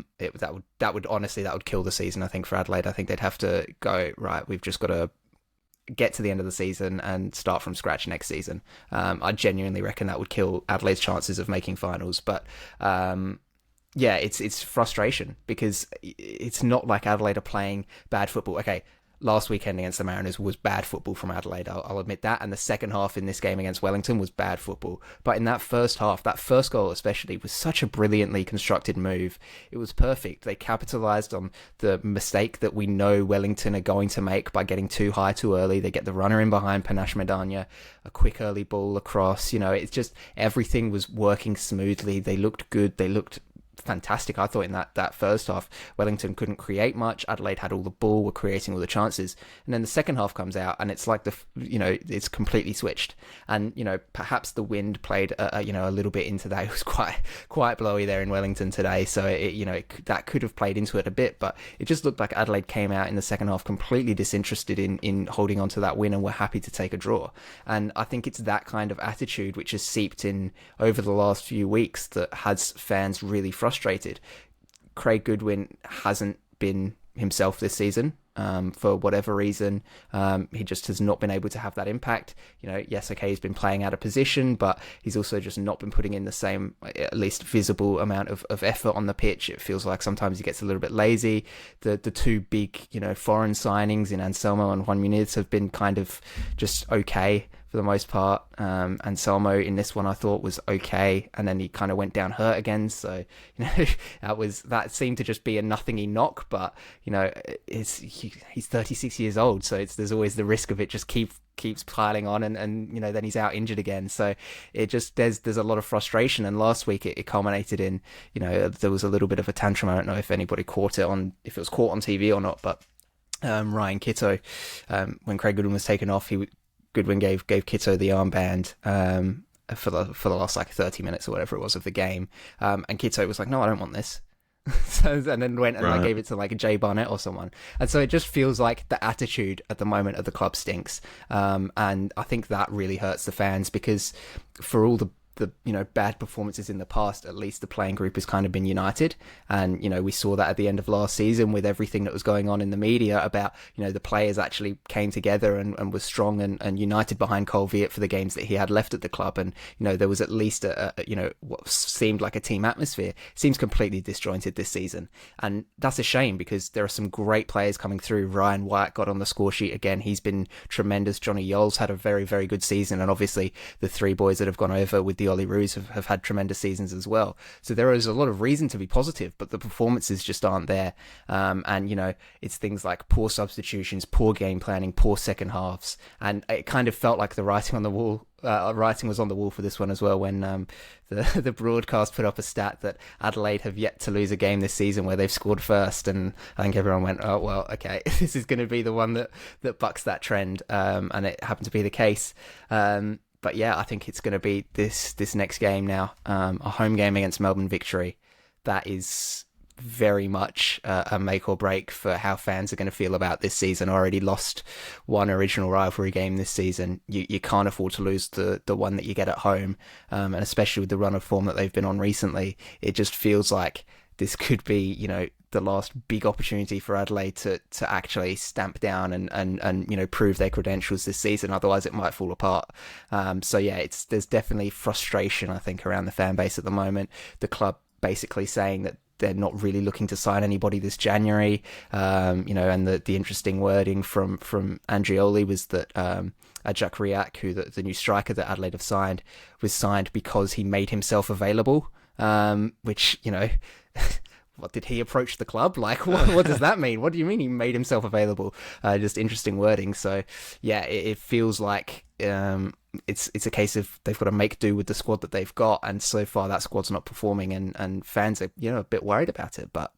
would kill the season, I think, for Adelaide. I think they'd have to go, right, we've just got to get to the end of the season and start from scratch next season. I genuinely reckon that would kill Adelaide's chances of making finals. But yeah, it's frustration, because it's not like Adelaide are playing bad football. Okay, last weekend against the Mariners was bad football from Adelaide, I'll admit that, and the second half in this game against Wellington was bad football. But in that first half, that first goal especially, was such a brilliantly constructed move. It was perfect. They capitalised on the mistake that we know Wellington are going to make by getting too high too early. They get the runner in behind Panache Medania, a quick early ball across. It's just everything was working smoothly. They looked good. They looked fantastic, I thought, in that first half. Wellington couldn't create much. Adelaide had all the ball, were creating all the chances, and then the second half comes out and it's like it's completely switched. And perhaps the wind played a little bit into that. It was quite blowy there in Wellington today, so that could have played into it a bit. But it just looked like Adelaide came out in the second half completely disinterested in holding on to that win, and were happy to take a draw. And I think it's that kind of attitude which has seeped in over the last few weeks that has fans really frustrated. Craig Goodwin hasn't been himself this season. For whatever reason, he just has not been able to have that impact. Yes, okay, he's been playing out of position, but he's also just not been putting in the same, at least visible amount of effort on the pitch. It feels like sometimes he gets a little bit lazy. The 2 big, foreign signings in Anselmo and Juan Muniz have been kind of just okay for the most part. Anselmo in this one I thought was okay, and then he kind of went down hurt again. So that seemed to just be a nothingy knock. But he's 36 years old, so there's always the risk of it just keeps piling on, and then he's out injured again. So it just there's a lot of frustration. And last week it culminated in there was a little bit of a tantrum. I don't know if anybody if it was caught on TV or not, but Ryan Kitto, when Craig Goodwin was taken off, Goodwin gave Kitto the armband for the last 30 minutes or whatever it was of the game, and Kitto was like, "No, I don't want this." And then went and gave it to Jay Barnett or someone. And so it just feels like the attitude at the moment of the club stinks, and I think that really hurts the fans, because for all the the bad performances in the past, at least the playing group has kind of been united. And we saw that at the end of last season with everything that was going on in the media about the players actually came together and was strong and united behind Cole Viet for the games that he had left at the club. And there was at least a what seemed like a team atmosphere. Seems completely disjointed this season, and that's a shame because there are some great players coming through. Ryan White got on the score sheet again. He's been tremendous. Johnny Yoles had a very, very good season, and obviously the three boys that have gone over with the Ollie Roos have had tremendous seasons as well. So there is a lot of reason to be positive, but the performances just aren't there. And it's things like poor substitutions, poor game planning, poor second halves, and it kind of felt like the writing on the wall. Writing was on the wall for this one as well when the broadcast put up a stat that Adelaide have yet to lose a game this season where they've scored first, and I think everyone went, oh well, okay, this is going to be the one that bucks that trend, and it happened to be the case. But yeah, I think it's going to be this next game now, a home game against Melbourne Victory. That is very much a make or break for how fans are going to feel about this season. Already lost one original rivalry game this season. You can't afford to lose the one that you get at home, and especially with the run of form that they've been on recently, it just feels like this could be the last big opportunity for Adelaide to actually stamp down and prove their credentials this season. Otherwise it might fall apart. So yeah, there's definitely frustration, I think, around the fan base at the moment. The club basically saying that they're not really looking to sign anybody this January, and the interesting wording from Andrioli was that Ajak Riak, who the new striker that Adelaide have signed, was signed because he made himself available, which, what did he approach the club? Like, what does that mean? What do you mean he made himself available? Just interesting wording. So yeah, it feels like it's a case of they've got to make do with the squad that they've got, and so far that squad's not performing, and fans are a bit worried about it. But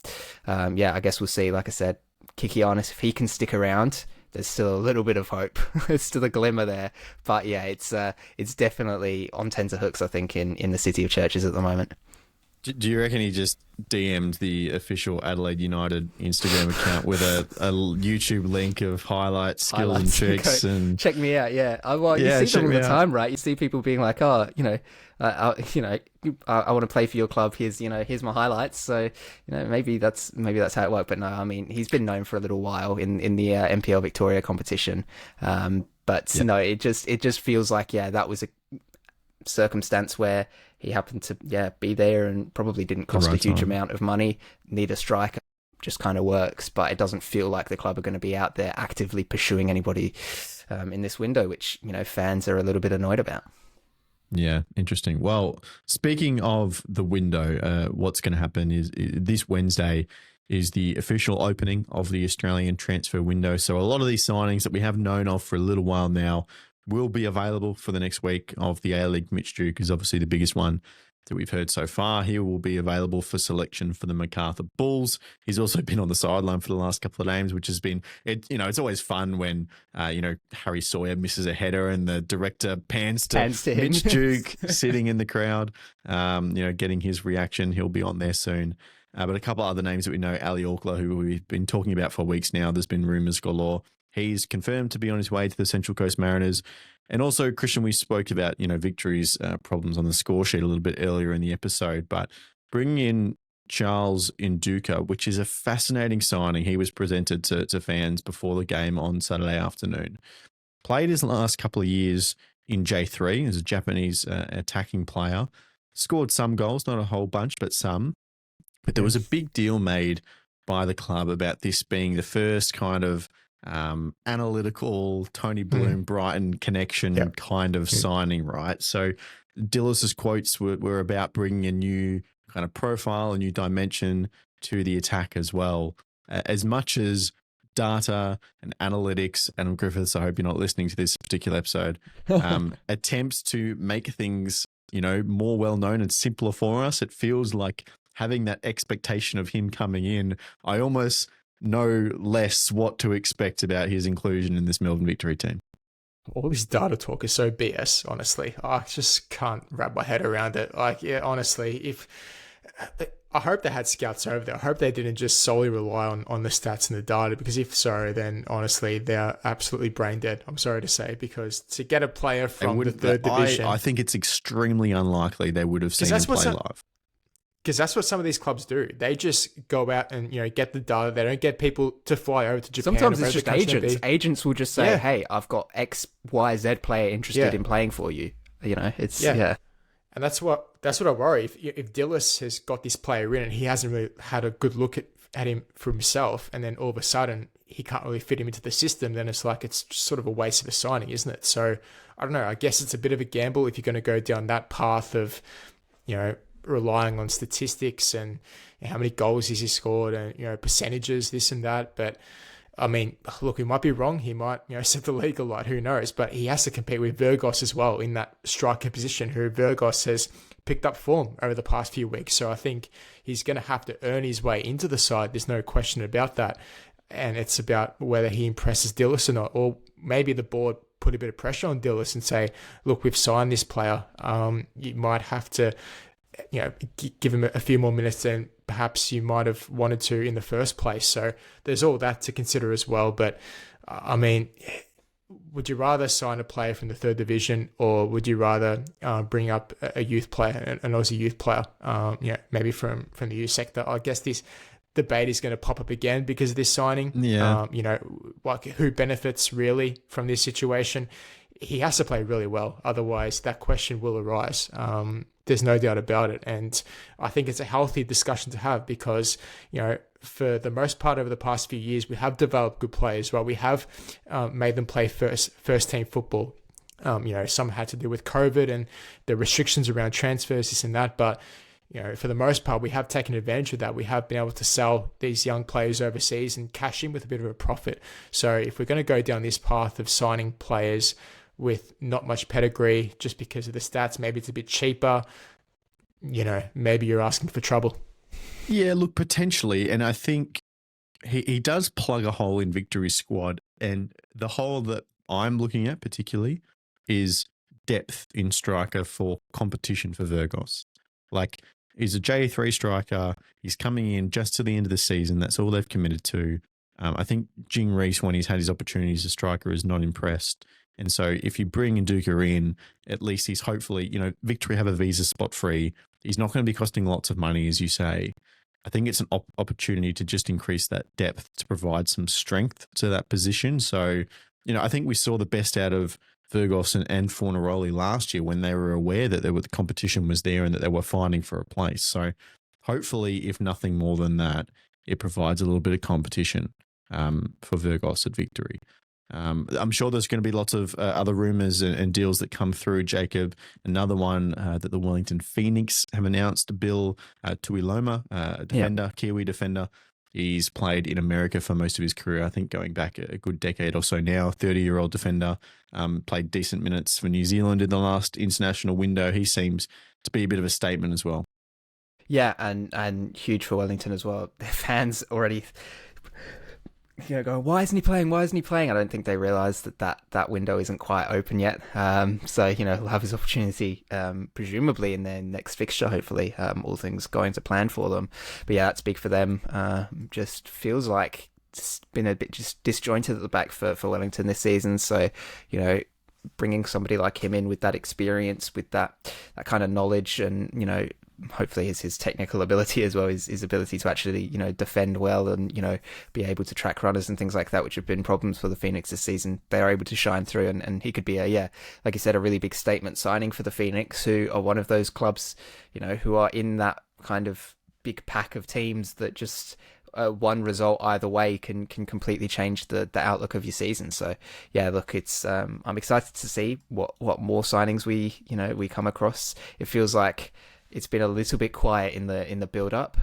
I guess we'll see. Like I said, Kikianis, if he can stick around, there's still a little bit of hope. There's still a glimmer there. But yeah, it's definitely on tenterhooks, I think, in the City of Churches at the moment. Do you reckon he just DM'd the official Adelaide United Instagram account with a YouTube link of highlights, skills and tricks, and check me out? Yeah, you see them all the time, right? You see people being like, I want to play for your club. Here's my highlights. So maybe that's how it worked. But no, I mean, he's been known for a little while in the NPL Victoria competition. But no, it just feels like that was a circumstance where he happened to be there and probably didn't cost a huge amount of money. Need a striker, just kind of works, but it doesn't feel like the club are going to be out there actively pursuing anybody in this window, which fans are a little bit annoyed about. Yeah, interesting. Well, speaking of the window, what's going to happen is this Wednesday is the official opening of the Australian transfer window. So a lot of these signings that we have known of for a little while now will be available for the next week of the A-League. Mitch Duke is obviously the biggest one that we've heard so far. He will be available for selection for the Macarthur Bulls. He's also been on the sideline for the last couple of games, which has been, it's always fun when, Harry Sawyer misses a header and the director pans to Mitch Duke sitting in the crowd, getting his reaction. He'll be on there soon. But a couple other names that we know, Ali Orkla, who we've been talking about for weeks now, there's been rumours galore. He's confirmed to be on his way to the Central Coast Mariners. And also, Christian, we spoke about, Victory's problems on the score sheet a little bit earlier in the episode, but bringing in Charles Induka, which is a fascinating signing. He was presented to fans before the game on Saturday afternoon. Played his last couple of years in J3 as a Japanese attacking player. Scored some goals, not a whole bunch, but some. But there was a big deal made by the club about this being the first kind of analytical Tony Bloom Brighton connection kind of signing, right? So Dillis's quotes were about bringing a new kind of profile, a new dimension to the attack as well. As much as data and analytics, and Griffiths, I hope you're not listening to this particular episode, attempts to make things, more well-known and simpler for us, it feels like having that expectation of him coming in, I almost know less what to expect about his inclusion in this Melbourne Victory team. All this data talk is so BS, honestly. I just can't wrap my head around it. Honestly, if I hope they had scouts over there. I hope they didn't just solely rely on the stats and the data, because if so, then honestly, they're absolutely brain dead. I'm sorry to say, because to get a player from the third division... I think it's extremely unlikely they would have seen him play live. Because that's what some of these clubs do. They just go out and get the data. They don't get people to fly over to Japan. Sometimes it's just agents. Agents will just say, "Hey, I've got X, Y, Z player interested in playing for you." It's And that's what I worry. If Dillis has got this player in and he hasn't really had a good look at him for himself, and then all of a sudden he can't really fit him into the system, then it's like it's just sort of a waste of a signing, isn't it? So I don't know. I guess it's a bit of a gamble if you're going to go down that path of, relying on statistics and how many goals has he scored and percentages, this and that. But I mean, look, he might be wrong. He might, set the league alight. Who knows? But he has to compete with Virgos as well in that striker position, who Virgos has picked up form over the past few weeks. So I think he's going to have to earn his way into the side. There's no question about that. And it's about whether he impresses Dillis or not. Or maybe the board put a bit of pressure on Dillis and say, look, we've signed this player. You might have to, give him a few more minutes than perhaps you might have wanted to in the first place. So there's all that to consider as well. But I mean, would you rather sign a player from the third division, or would you rather bring up a youth player, an Aussie youth player, maybe from the youth sector? I guess this debate is going to pop up again because of this signing. Yeah. Like who benefits really from this situation? He has to play really well. Otherwise, that question will arise. There's no doubt about it. And I think it's a healthy discussion to have because, for the most part over the past few years, we have developed good players, right? We have made them play first team football. Some had to do with COVID and the restrictions around transfers, this and that. But, for the most part, we have taken advantage of that. We have been able to sell these young players overseas and cash in with a bit of a profit. So if we're going to go down this path of signing players with not much pedigree just because of the stats, maybe it's a bit cheaper, maybe you're asking for trouble. Yeah, look, potentially. And I think he does plug a hole in Victory's squad. And the hole that I'm looking at particularly is depth in striker for competition for Virgos. Like, he's a J3 striker. He's coming in just to the end of the season. That's all they've committed to. I think Jing Reese, when he's had his opportunities as a striker, is not impressed. And so if you bring Nduka in, at least he's hopefully, Victory have a visa spot free. He's not going to be costing lots of money, as you say. I think it's an opportunity to just increase that depth to provide some strength to that position. So, I think we saw the best out of Virgos and Fornaroli last year when they were aware that the competition was there and that they were fighting for a place. So hopefully, if nothing more than that, it provides a little bit of competition for Virgos at Victory. I'm sure there's going to be lots of other rumours and deals that come through, Jacob. Another one that the Wellington Phoenix have announced, Bill Tuiloma, defender, Kiwi defender. He's played in America for most of his career, I think going back a good decade or so now, 30-year-old defender, played decent minutes for New Zealand in the last international window. He seems to be a bit of a statement as well. Yeah, and huge for Wellington as well. Their fans already... going, why isn't he playing? Why isn't he playing? I don't think they realise that window isn't quite open yet. So, he'll have his opportunity, presumably in their next fixture, hopefully, all things going to plan for them. But yeah, that's big for them. Just feels like it's been a bit just disjointed at the back for Wellington this season. So, bringing somebody like him in with that experience, with that kind of knowledge and, hopefully his technical ability as well, his ability to actually, defend well and, be able to track runners and things like that, which have been problems for the Phoenix this season. They are able to shine through and he could be like you said, a really big statement signing for the Phoenix, who are one of those clubs, who are in that kind of big pack of teams that just one result either way can completely change the outlook of your season. So yeah, look, it's I'm excited to see what more signings we come across. It feels like it's been a little bit quiet in the build up,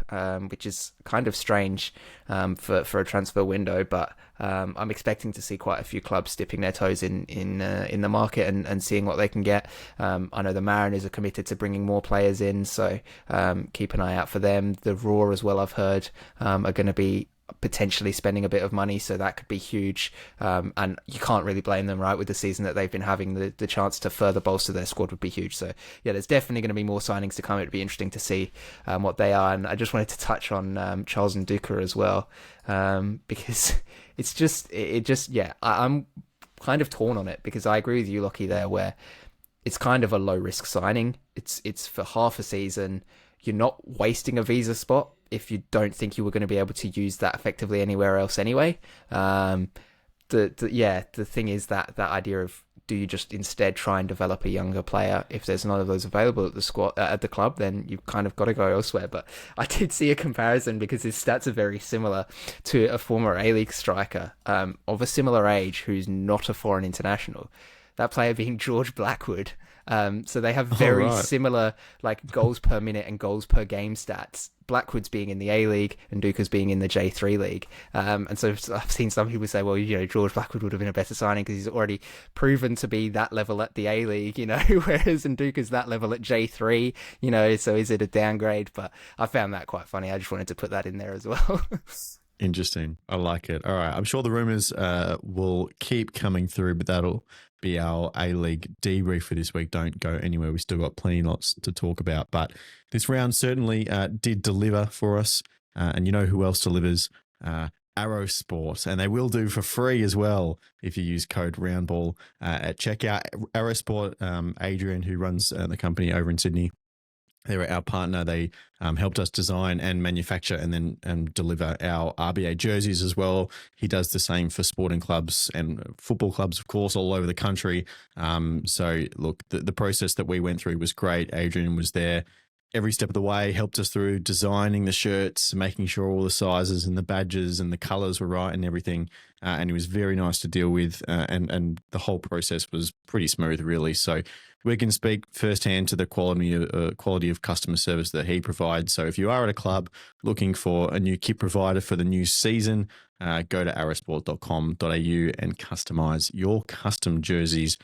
which is kind of strange for a transfer window. But I'm expecting to see quite a few clubs dipping their toes in the market and seeing what they can get. I know the Mariners are committed to bringing more players in, so keep an eye out for them. The Raw as well, I've heard, are going to be potentially spending a bit of money, so that could be huge. And you can't really blame them, right? With the season that they've been having, the chance to further bolster their squad would be huge. So yeah, there's definitely going to be more signings to come. It'd be interesting to see what they are. And I just wanted to touch on Charles and Duca as well, because I'm kind of torn on it, because I agree with you, Lachie, there, where it's kind of a low risk signing. It's for half a season. You're not wasting a visa spot if you don't think you were going to be able to use that effectively anywhere else anyway. The thing is that idea of, do you just instead try and develop a younger player? If there's none of those available at the squad at the club, then you've kind of got to go elsewhere. But I did see a comparison, because his stats are very similar to a former A-League striker of a similar age who's not a foreign international. That player being George Blackwood. So they have very similar like goals per minute and goals per game stats. Blackwood's being in the A-League and Duca's being in the J3 league. And so I've seen some people say, well, George Blackwood would have been a better signing because he's already proven to be that level at the A-League, whereas Duca's that level at J3, so is it a downgrade? But I found that quite funny. I just wanted to put that in there as well. Interesting. I like it. All right. I'm sure the rumors will keep coming through, but that'll be our A-League debrief for this week. Don't go anywhere. We still got plenty lots to talk about. But this round certainly did deliver for us. And you know who else delivers? Arrow Sport. And they will do for free as well if you use code ROUNDBALL at checkout. Arrow Sport, Adrian, who runs the company over in Sydney, they were our partner. They helped us design and manufacture and then deliver our RBA jerseys as well. He does the same for sporting clubs and football clubs, of course, all over the country. So look, the process that we went through was great. Adrian was there every step of the way, helped us through designing the shirts, making sure all the sizes and the badges and the colors were right and everything. And he was very nice to deal with. And the whole process was pretty smooth, really. So we can speak firsthand to the quality of customer service that he provides. So if you are at a club looking for a new kit provider for the new season, go to arrowsport.com.au and customize your custom jerseys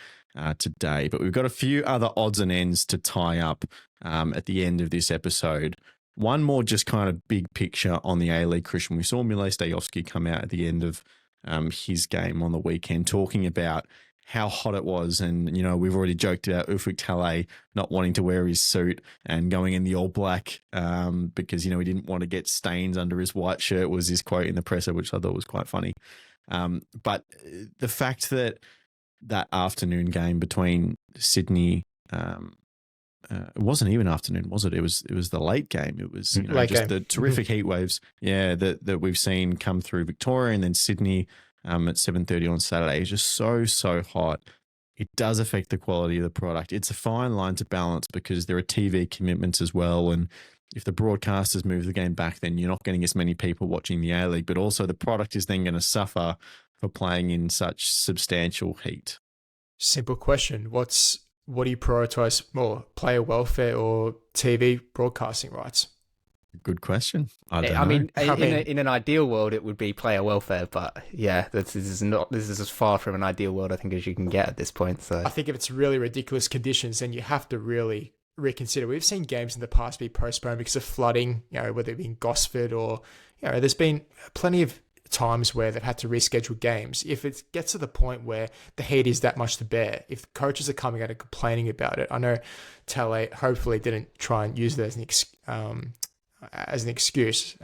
today. But we've got a few other odds and ends to tie up at the end of this episode. One more just kind of big picture on the A-League, Christian. We saw Miles Stajovski come out at the end of his game on the weekend talking about how hot it was. And, we've already joked about Ufuk Talay not wanting to wear his suit and going in the all black because, he didn't want to get stains under his white shirt, was his quote in the presser, which I thought was quite funny. But the fact that afternoon game between Sydney, it wasn't even afternoon, was it? It was the late game. It was the terrific heat waves, that we've seen come through Victoria and then Sydney at 7:30 on Saturday. It's just so hot. It does affect the quality of the product. It's a fine line to balance because there are TV commitments as well, and if the broadcasters move the game back, then you're not getting as many people watching the A-League, but also the product is then going to suffer for playing in such substantial heat. Simple question. What do you prioritize more, player welfare or TV broadcasting rights? Good question. I don't know. In an ideal world, it would be player welfare, but yeah, this is as far from an ideal world, I think, as you can get at this point. So I think if it's really ridiculous conditions, then you have to really reconsider. We've seen games in the past be postponed because of flooding, whether it be in Gosford or, there's been plenty of times where they've had to reschedule games. If it gets to the point where the heat is that much to bear, if the coaches are coming out and complaining about it, I know Tele hopefully didn't try and use it as an excuse,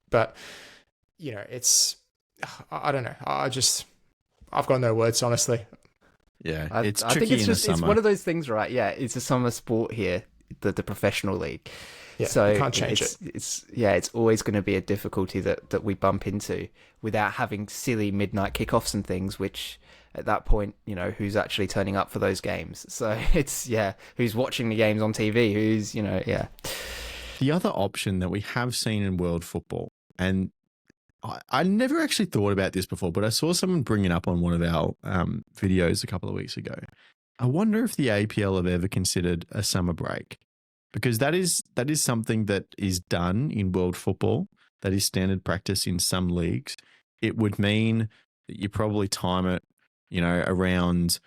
but it's, I don't know. I've got no words, honestly. Yeah, it's I tricky think it's in just the it's summer. one of those things, right? Yeah, it's a summer sport here, the professional league. Yeah, so you can't change it. It's always going to be a difficulty that we bump into without having silly midnight kickoffs and things, which at that point, who's actually turning up for those games? So it's, who's watching the games on TV? Who's, The other option that we have seen in world football, and I never actually thought about this before, but I saw someone bring it up on one of our videos a couple of weeks ago. I wonder if the APL have ever considered a summer break, because that is something that is done in world football. That is standard practice in some leagues. It would mean that you probably time it, around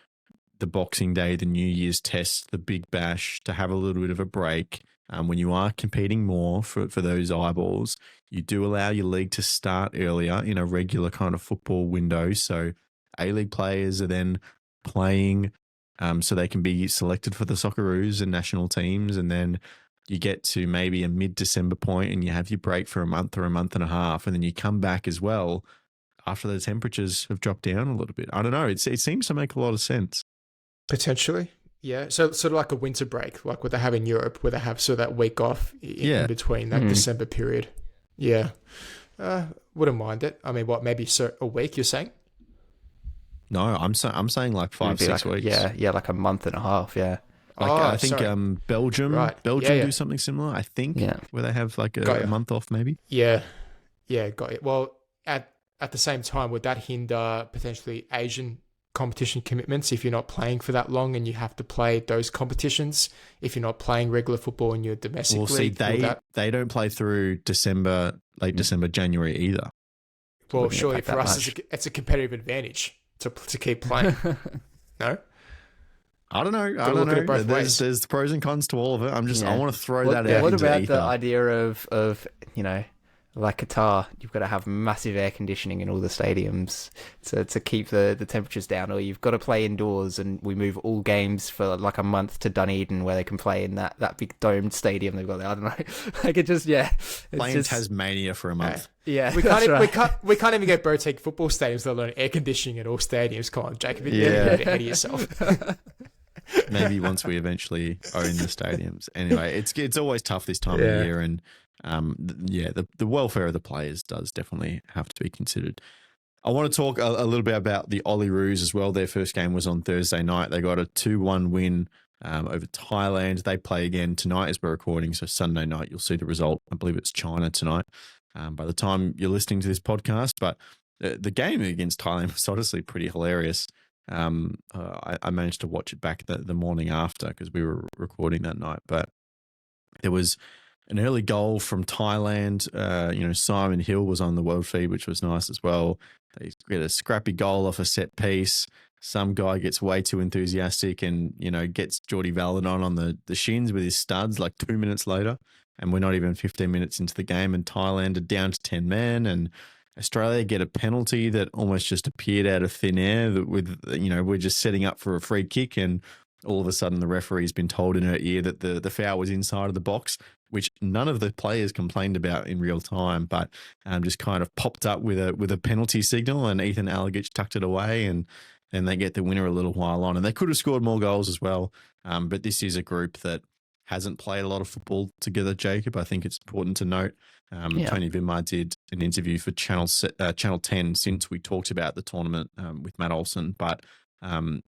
the Boxing Day, the New Year's test, the Big Bash, to have a little bit of a break. when you are competing more for those eyeballs, you do allow your league to start earlier in a regular kind of football window. So A-League players are then playing so they can be selected for the Socceroos and national teams. And then you get to maybe a mid-December point and you have your break for a month or a month and a half. And then you come back as well after the temperatures have dropped down a little bit. I don't know. It seems to make a lot of sense. Potentially. Yeah, so sort of like a winter break, like what they have in Europe, where they have sort of that week off in between that December period. Yeah, wouldn't mind it. I mean, what, maybe a week? You're saying? No, I'm saying like 5-6 weeks. Yeah, like a month and a half. Yeah, I think Belgium do something similar. I think where they have like a month off, maybe. Yeah, got it. Well, at the same time, would that hinder potentially Asian competition commitments if you're not playing for that long and you have to play those competitions if you're not playing regular football in your domestic league? They don't play through late December, January either. Well, surely for us it's a competitive advantage to keep playing. No? I don't know. There's the pros and cons to all of it. I want to throw that out. What into about ether. the idea of like Qatar, you've got to have massive air conditioning in all the stadiums to keep the temperatures down, or you've got to play indoors and we move all games for like a month to Dunedin where they can play in that big domed stadium they've got there. I don't know. Like it just, Play in Tasmania for a month. Yeah, we can't even get rotating football stadiums, let alone air conditioning at all stadiums. Come on, Jacob, you're ahead of yourself. Maybe once we eventually own the stadiums. Anyway, it's always tough this time of year, and the welfare of the players does definitely have to be considered. I want to talk a little bit about the Olyroos as well. Their first game was on Thursday night. They got a 2-1 win over Thailand. They play again tonight as we're recording, so Sunday night you'll see the result. I believe it's China tonight by the time you're listening to this podcast. But the game against Thailand was honestly pretty hilarious. I managed to watch it back the morning after because we were recording that night. But there was an early goal from Thailand. Simon Hill was on the world feed, which was nice as well. They get a scrappy goal off a set piece. Some guy gets way too enthusiastic and, gets Jordi Valadon on the shins with his studs like 2 minutes later. And we're not even 15 minutes into the game and Thailand are down to 10 men, and Australia get a penalty that almost just appeared out of thin air we're just setting up for a free kick, and all of a sudden the referee's been told in her ear that the foul was inside of the box, which none of the players complained about in real time, but just kind of popped up with a penalty signal, and Ethan Alagich tucked it away, and then they get the winner a little while on. And they could have scored more goals as well, but this is a group that hasn't played a lot of football together, Jacob. I think it's important to note. Tony Vimar did an interview for Channel 10 since we talked about the tournament with Matt Olsen, but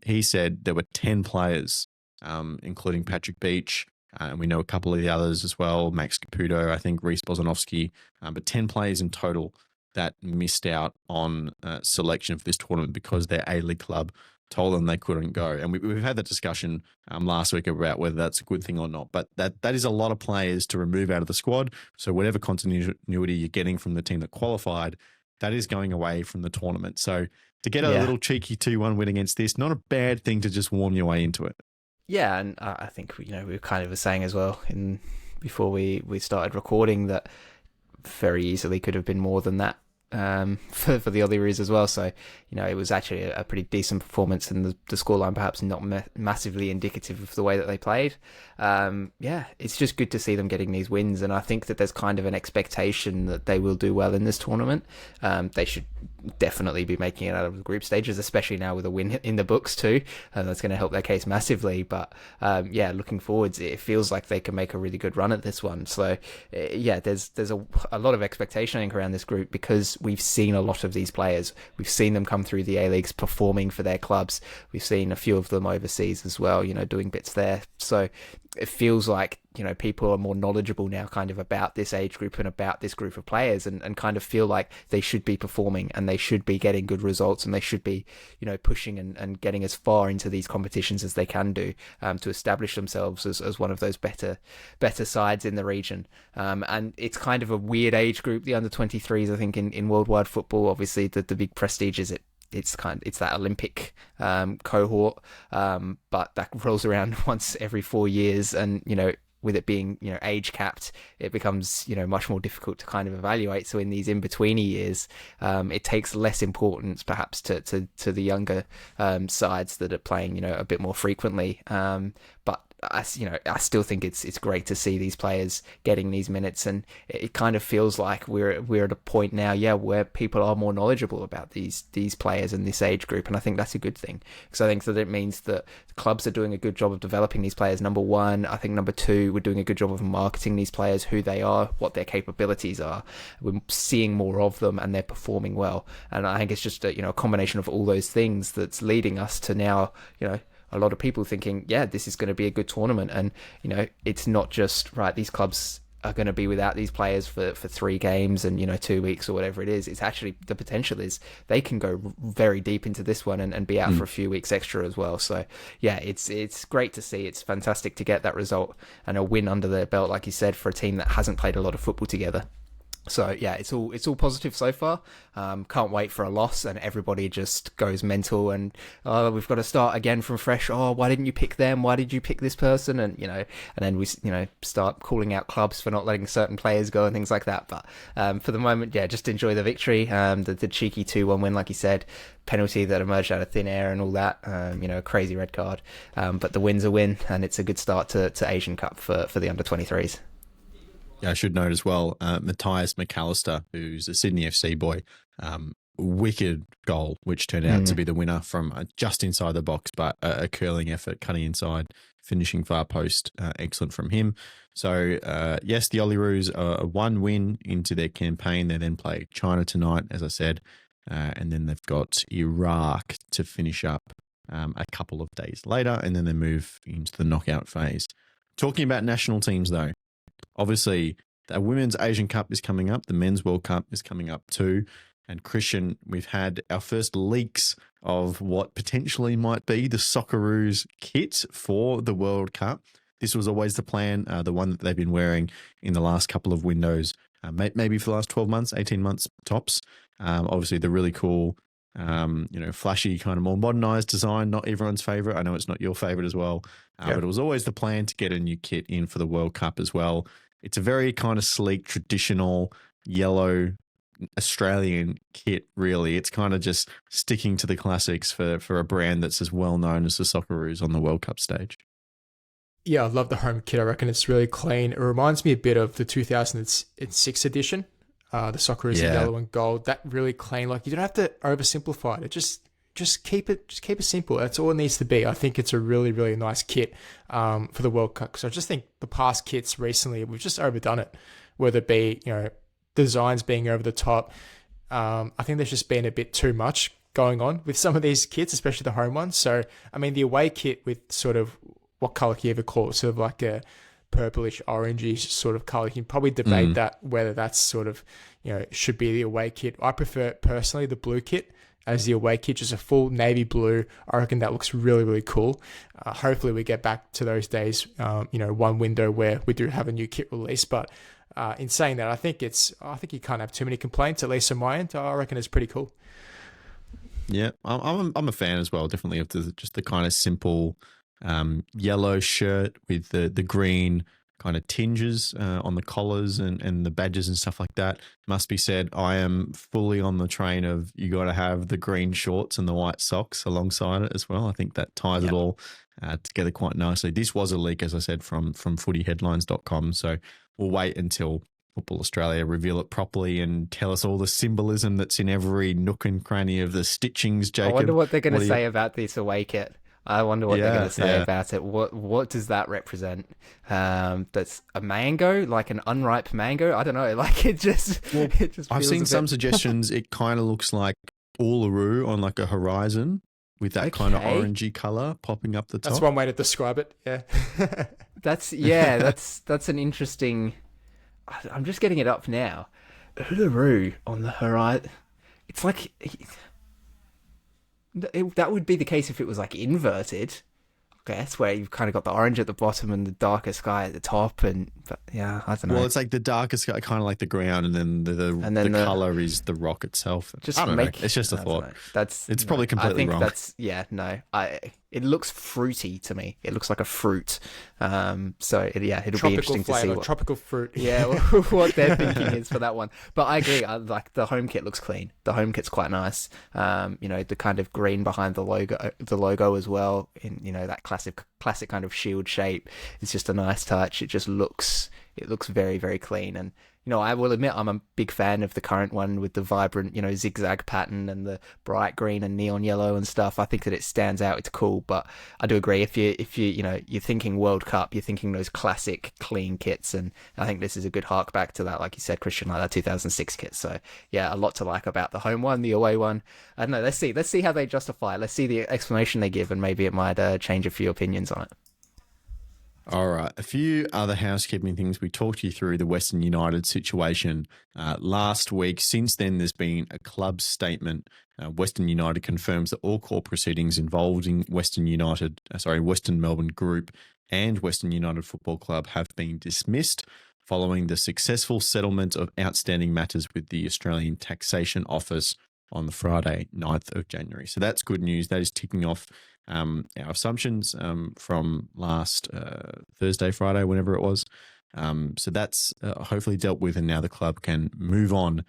he said there were 10 players, including Patrick Beach, and we know a couple of the others as well, Max Caputo, I think Reece Bozanovsky, but 10 players in total that missed out on selection for this tournament because their A-League club told them they couldn't go. And we've had that discussion last week about whether that's a good thing or not. But that is a lot of players to remove out of the squad. So whatever continuity you're getting from the team that qualified, that is going away from the tournament. So to get a little cheeky 2-1 win against this, not a bad thing to just warm your way into it. Yeah, and I think we kind of were saying as well before we started recording that very easily could have been more than that for the Olyroos as well. So, it was actually a pretty decent performance, and the scoreline perhaps not massively indicative of the way that they played. It's just good to see them getting these wins, and I think that there's kind of an expectation that they will do well in this tournament. They should definitely be making it out of the group stages, especially now with a win in the books too. That's going to help their case massively. But looking forwards, it feels like they can make a really good run at this one. So there's a lot of expectation I think around this group, because we've seen a lot of these players. We've seen them come through the A-Leagues performing for their clubs. We've seen a few of them overseas as well, doing bits there. So it feels like, people are more knowledgeable now kind of about this age group and about this group of players, and kind of feel like they should be performing and they should be getting good results, and they should be, pushing and getting as far into these competitions as they can do to establish themselves as one of those better sides in the region. And it's kind of a weird age group, the under-23s, I think, in worldwide football. Obviously, the big prestige is it's that Olympic cohort, but that rolls around once every 4 years, and with it being, age capped, it becomes, much more difficult to kind of evaluate. So in these in-betweeny years, it takes less importance perhaps to the younger sides that are playing, a bit more frequently. But I still think it's great to see these players getting these minutes, and it kind of feels like we're at a point now, where people are more knowledgeable about these players and this age group, and I think that's a good thing, because I think that it means that clubs are doing a good job of developing these players. Number one, I think number two, we're doing a good job of marketing these players, who they are, what their capabilities are. We're seeing more of them, and they're performing well, and I think it's just a combination of all those things that's leading us to now, a lot of people thinking, this is going to be a good tournament. And, it's not just, right, these clubs are going to be without these players for 3 games and, 2 weeks or whatever it is. It's actually, the potential is they can go very deep into this one and be out for a few weeks extra as well. So, it's great to see. It's fantastic to get that result and a win under their belt, like you said, for a team that hasn't played a lot of football together. So it's all positive so far. Can't wait for a loss and everybody just goes mental and we've got to start again from fresh. Oh, why didn't you pick them? Why did you pick this person? And and then we start calling out clubs for not letting certain players go and things like that. But for the moment, just enjoy the victory. The cheeky 2-1 win, like you said, penalty that emerged out of thin air and all that. A crazy red card. But the win's a win, and it's a good start to Asian Cup for the under-23s. Yeah, I should note as well, Matthias McAllister, who's a Sydney FC boy, wicked goal, which turned out to be the winner from just inside the box, but a curling effort, cutting inside, finishing far post. Excellent from him. So, yes, the Olyroos are 1 win into their campaign. They then play China tonight, as I said, and then they've got Iraq to finish up a couple of days later, and then they move into the knockout phase. Talking about national teams, though, obviously, the Women's Asian Cup is coming up. The Men's World Cup is coming up too. And Christian, we've had our first leaks of what potentially might be the Socceroos kit for the World Cup. This was always the plan, the one that they've been wearing in the last couple of windows, maybe for the last 12 months, 18 months tops. Obviously, the really cool, flashy, kind of more modernized design, not everyone's favorite. I know it's not your favorite as well. But it was always the plan to get a new kit in for the World Cup as well. It's a very kind of sleek, traditional, yellow Australian kit, really. It's kind of just sticking to the classics for a brand that's as well known as the Socceroos on the World Cup stage. Yeah, I love the home kit. I reckon it's really clean. It reminds me a bit of the 2006 edition, the Socceroos in yellow and gold. That really clean. Like, you don't have to oversimplify it. Just keep it simple. That's all it needs to be. I think it's a really, really nice kit for the World Cup. Because I just think the past kits recently, we've just overdone it. Whether it be, designs being over the top. I think there's just been a bit too much going on with some of these kits, especially the home ones. So, I mean, the away kit with sort of, what colour can you ever call it? Sort of like a purplish, orangey sort of colour. You can probably debate that, whether that's sort of, should be the away kit. I prefer, personally, the blue kit as the away kit, just a full navy blue. I reckon that looks really, really cool. Hopefully we get back to those days, one window where we do have a new kit release. But in saying that, I think you can't have too many complaints, at least on my end. I reckon it's pretty cool. Yeah, I'm a fan as well, definitely, of just the kind of simple yellow shirt with the green kind of tinges on the collars and the badges and stuff like that. Must be said, I am fully on the train of you got to have the green shorts and the white socks alongside it as well. I think that ties it all together quite nicely. This was a leak, as I said, from footyheadlines.com. So we'll wait until Football Australia reveal it properly and tell us all the symbolism that's in every nook and cranny of the stitchings, Jacob. I wonder what they're going to say about this away kit. I wonder what they're going to say about it. What does that represent? That's a mango, like an unripe mango? I don't know. Like it just I've seen some suggestions. It kind of looks like Uluru on like a horizon with that kind of orangey color popping up the top. That's one way to describe it. Yeah. That's an interesting. I'm just getting it up now. Uluru on the horizon. It's like. That would be the case if it was like inverted. I guess where you've kind of got the orange at the bottom and the darker sky at the top, but yeah, I don't know. Well, it's like the darker sky, kind of like the ground, and then the color is the rock itself. I don't know. It's just a thought. It's probably completely wrong. it looks fruity to me. It looks like a fruit. It'll be interesting to see tropical fruit. What their thinking is for that one. But I agree. Like the home kit looks clean. The home kit's quite nice. The kind of green behind the logo as well. In that classic kind of shield shape. It's just a nice touch. It looks very, very clean. And I will admit I'm a big fan of the current one with the vibrant, zigzag pattern and the bright green and neon yellow and stuff. I think that it stands out. It's cool, but I do agree. If you're thinking World Cup, you're thinking those classic clean kits, and I think this is a good hark back to that, like you said, Christian, like that 2006 kit. So yeah, a lot to like about the home one, the away one. I don't know. Let's see how they justify it. Let's see the explanation they give, and maybe it might change a few opinions on it. All right. A few other housekeeping things. We talked you through the Western United situation last week. Since then, there's been a club statement. Western United confirms that all court proceedings involving Western Melbourne Group and Western United Football Club have been dismissed following the successful settlement of outstanding matters with the Australian Taxation Office on the Friday, 9th of January. So that's good news. That is ticking off our assumptions from last Thursday, Friday, whenever it was. So that's hopefully dealt with, and now the club can move on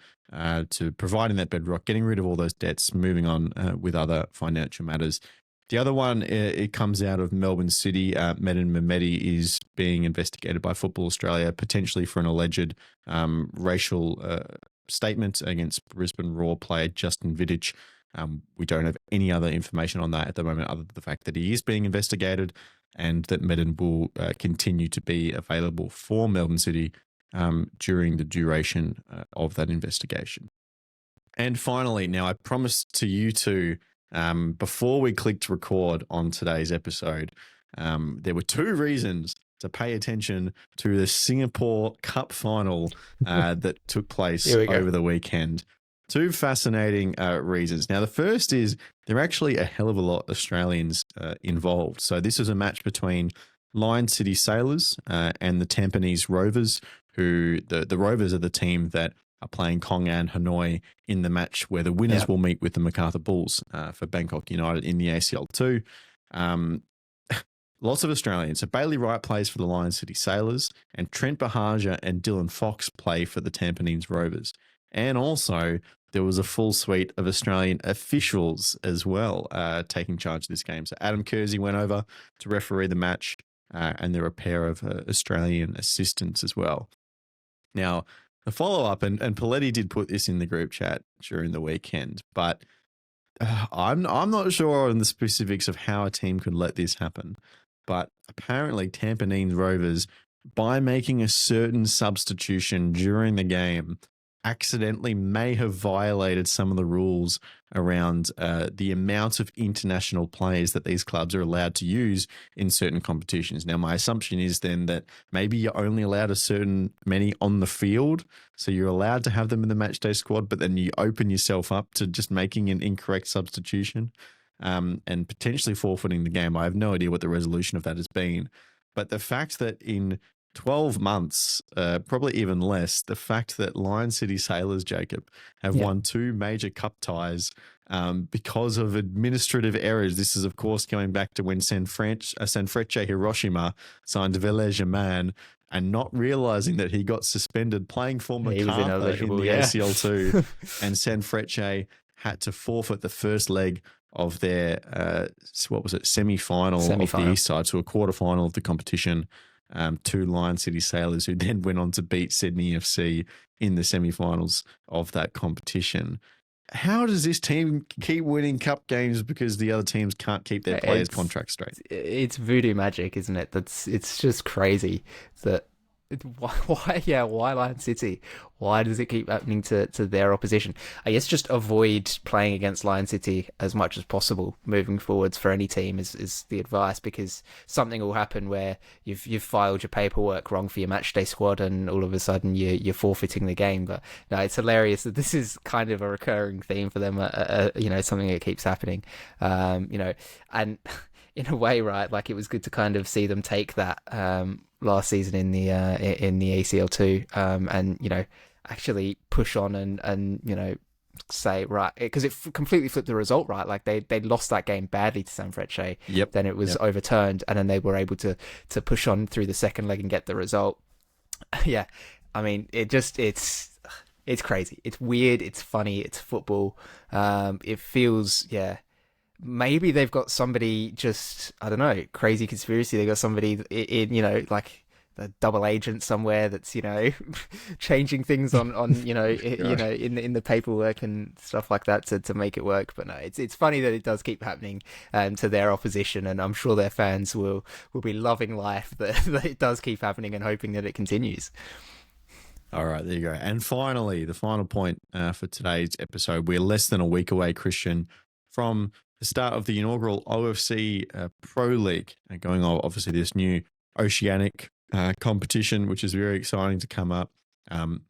to providing that bedrock, getting rid of all those debts, moving on with other financial matters. The other one, it comes out of Melbourne City. Medin Mehmedi is being investigated by Football Australia, potentially for an alleged racial statement against Brisbane Roar player Justin Vidic. We don't have any other information on that at the moment, other than the fact that he is being investigated and that Medin will continue to be available for Melbourne City during the duration of that investigation. And finally, now I promised to you two before we clicked record on today's episode, there were two reasons to pay attention to the Singapore Cup final that took place over the weekend. Two fascinating reasons. Now, the first is there are actually a hell of a lot of Australians involved. So this is a match between Lion City Sailors and the Tampines Rovers, who the Rovers are the team that are playing Kong An Hanoi in the match where the winners will meet with the Macarthur Bulls for Bangkok United in the ACL2. Lots of Australians. So Bailey Wright plays for the Lion City Sailors, and Trent Bahaja and Dylan Fox play for the Tampines Rovers. And also, there was a full suite of Australian officials as well taking charge of this game. So Adam Kersey went over to referee the match, and there were a pair of Australian assistants as well. Now, the follow-up, and Paletti did put this in the group chat during the weekend, but I'm not sure on the specifics of how a team could let this happen. But apparently Tampines Rovers, by making a certain substitution during the game, accidentally may have violated some of the rules around the amount of international players that these clubs are allowed to use in certain competitions. Now, my assumption is then that maybe you're only allowed a certain many on the field, so you're allowed to have them in the matchday squad, but then you open yourself up to just making an incorrect substitution and potentially forfeiting the game. I have no idea what the resolution of that has been, but the fact that in 12 months, probably even less, the fact that Lion City Sailors, Jacob, have won two major cup ties because of administrative errors. This is, of course, going back to when Sanfrecce Hiroshima signed Vélez Germain and not realizing that he got suspended playing for Macarthur in the ACL2, and Sanfrecce had to forfeit the first leg of their, semi-final of the East Side, to a quarterfinal of the competition. To Lion City Sailors, who then went on to beat Sydney FC in the semi-finals of that competition. How does this team keep winning cup games because the other teams can't keep their players' contracts straight? It's voodoo magic, isn't it? It's just crazy that why Lion City? Why does it keep happening to their opposition? I guess just avoid playing against Lion City as much as possible moving forwards for any team is the advice, because something will happen where you've filed your paperwork wrong for your matchday squad and all of a sudden you're forfeiting the game. But no, it's hilarious that this is kind of a recurring theme for them, something that keeps happening, and in a way, right, like it was good to kind of see them take that last season in the ACL2 and actually push on and say, right, because it completely flipped the result, right? Like they lost that game badly to Sanfrecce. Yep. Then it was overturned, and then they were able to push on through the second leg and get the result. Yeah, I mean, it's crazy. It's weird. It's funny. It's football. It feels, maybe they've got somebody just, I don't know, crazy conspiracy. They got somebody in, like a double agent somewhere that's, changing things on in the paperwork and stuff like that to make it work. But no, it's funny that it does keep happening to their opposition, and I'm sure their fans will be loving life that it does keep happening and hoping that it continues. All right, there you go. And finally, the final point for today's episode. We're less than a week away, Christian, from the start of the inaugural OFC Pro League, going on, obviously, this new Oceanic competition, which is very exciting to come up.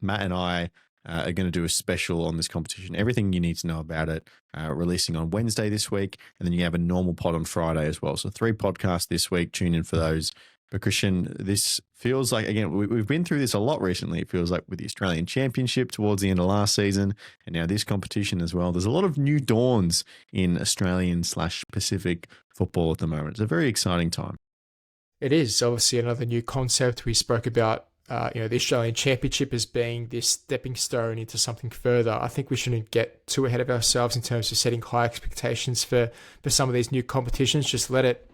Matt and I are going to do a special on this competition. Everything you need to know about it, releasing on Wednesday this week, and then you have a normal pod on Friday as well. So 3 podcasts this week. Tune in for those. But Christian, this feels like, again, we've been through this a lot recently. It feels like with the Australian Championship towards the end of last season, and now this competition as well. There's a lot of new dawns in Australian/Pacific football at the moment. It's a very exciting time. It is obviously another new concept. We spoke about, the Australian Championship as being this stepping stone into something further. I think we shouldn't get too ahead of ourselves in terms of setting high expectations for some of these new competitions. Just let it,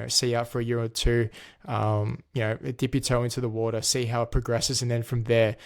see out for a year or two, dip your toe into the water, see how it progresses. And then from there,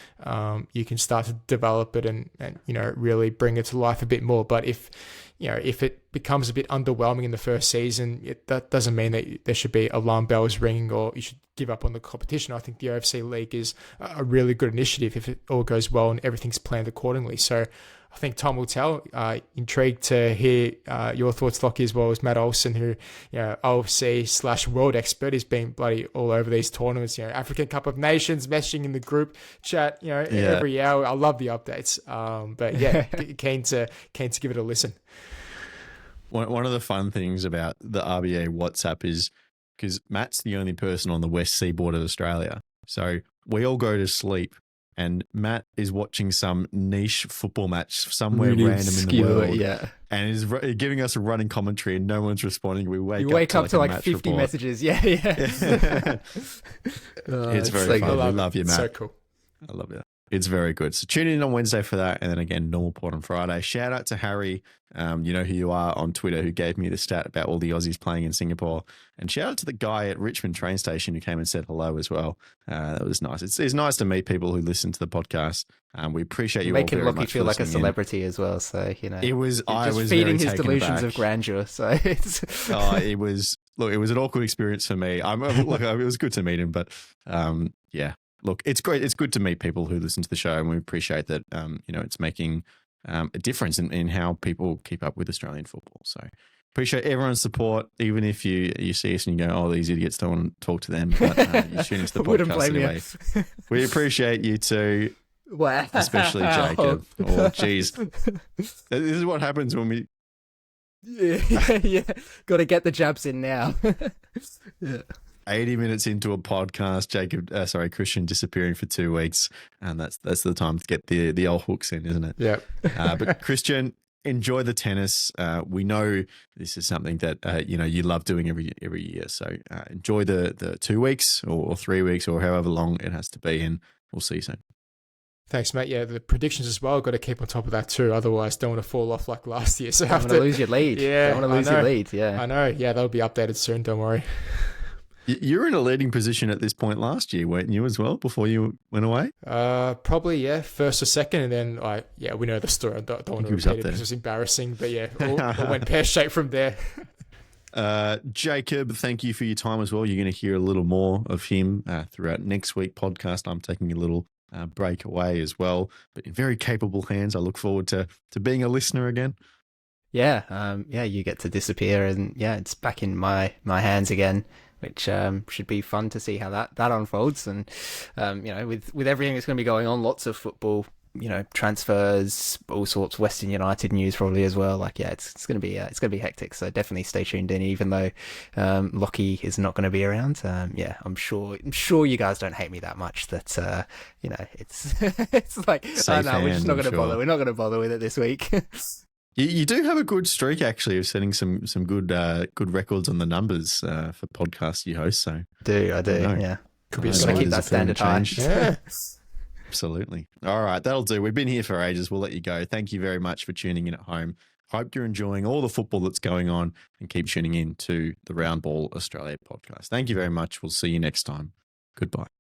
you can start to develop it and really bring it to life a bit more. But if it becomes a bit underwhelming in the first season, that doesn't mean that there should be alarm bells ringing or you should give up on the competition. I think the OFC League is a really good initiative if it all goes well and everything's planned accordingly. So I think time will tell. Intrigued to hear your thoughts, Lachie, as well as Matt Olsen, who, OFC/world expert, has been bloody all over these tournaments. African Cup of Nations, messaging in the group chat, every hour. I love the updates. But yeah, keen to give it a listen. One of the fun things about the RBA WhatsApp is because Matt's the only person on the west seaboard of Australia. So we all go to sleep and Matt is watching some niche football match somewhere really random obscure, in the world. And is giving us a running commentary and no one's responding. We wake up to like 50 report. Messages. Yeah. It's very fun. We love you, Matt. So cool. I love you. It's very good. So tune in on Wednesday for that. And then again, normal pod on Friday. Shout out to Harry. You know who you are on Twitter, who gave me the stat about all the Aussies playing in Singapore. And shout out to the guy at Richmond train station who came and said hello as well. That was nice. It's nice to meet people who listen to the podcast. We appreciate you all very much. Making Lachie feel like a celebrity as well. So, it was, I was feeding his delusions of grandeur. So it's it was an awkward experience for me. It was good to meet him, but yeah. Look, it's great. It's good to meet people who listen to the show, and we appreciate that. It's making a difference in how people keep up with Australian football. So appreciate everyone's support, even if you see us and you go, "Oh, these idiots don't want to talk to them." But you tune into the podcast anyway. We appreciate you too, especially Jacob. Oh, geez, this is what happens when we. Yeah. Got to get the jabs in now. Yeah. 80 minutes into a podcast, Christian disappearing for 2 weeks, and that's the time to get the old hooks in, isn't it? Yeah. But Christian, enjoy the tennis. We know this is something that you love doing every year. So enjoy the 2 weeks or 3 weeks or however long it has to be, and we'll see you soon. Thanks, mate. Yeah, the predictions as well. Got to keep on top of that too. Otherwise, don't want to fall off like last year. So don't want to lose your lead. Yeah, don't want to lose your lead. Yeah, I know. Yeah, that'll be updated soon. Don't worry. You're in a leading position at this point last year, weren't you, as well, before you went away? Probably, yeah. First or second, and then, we know the story. I don't want to repeat it because it was embarrassing. But yeah, all went pear-shaped from there. Jacob, thank you for your time as well. You're going to hear a little more of him throughout next week's podcast. I'm taking a little break away as well, but in very capable hands. I look forward to being a listener again. Yeah, you get to disappear, and it's back in my hands again, which should be fun to see how that unfolds. And with everything that's going to be going on, lots of football transfers, all sorts, Western United news probably as well. Like, yeah, it's gonna be hectic. So definitely stay tuned in, even though Lachie is not going to be around. Yeah, I'm sure you guys don't hate me that much. That it's it's like, oh no, we're just not going to bother. We're not going to bother with it this week. You do have a good streak, actually, of setting some good records on the numbers for podcasts you host. So I do. Yeah, could be got to keep that standard high. Yeah. Absolutely. All right, that'll do. We've been here for ages. We'll let you go. Thank you very much for tuning in at home. Hope you're enjoying all the football that's going on, and keep tuning in to the Round Ball Australia podcast. Thank you very much. We'll see you next time. Goodbye.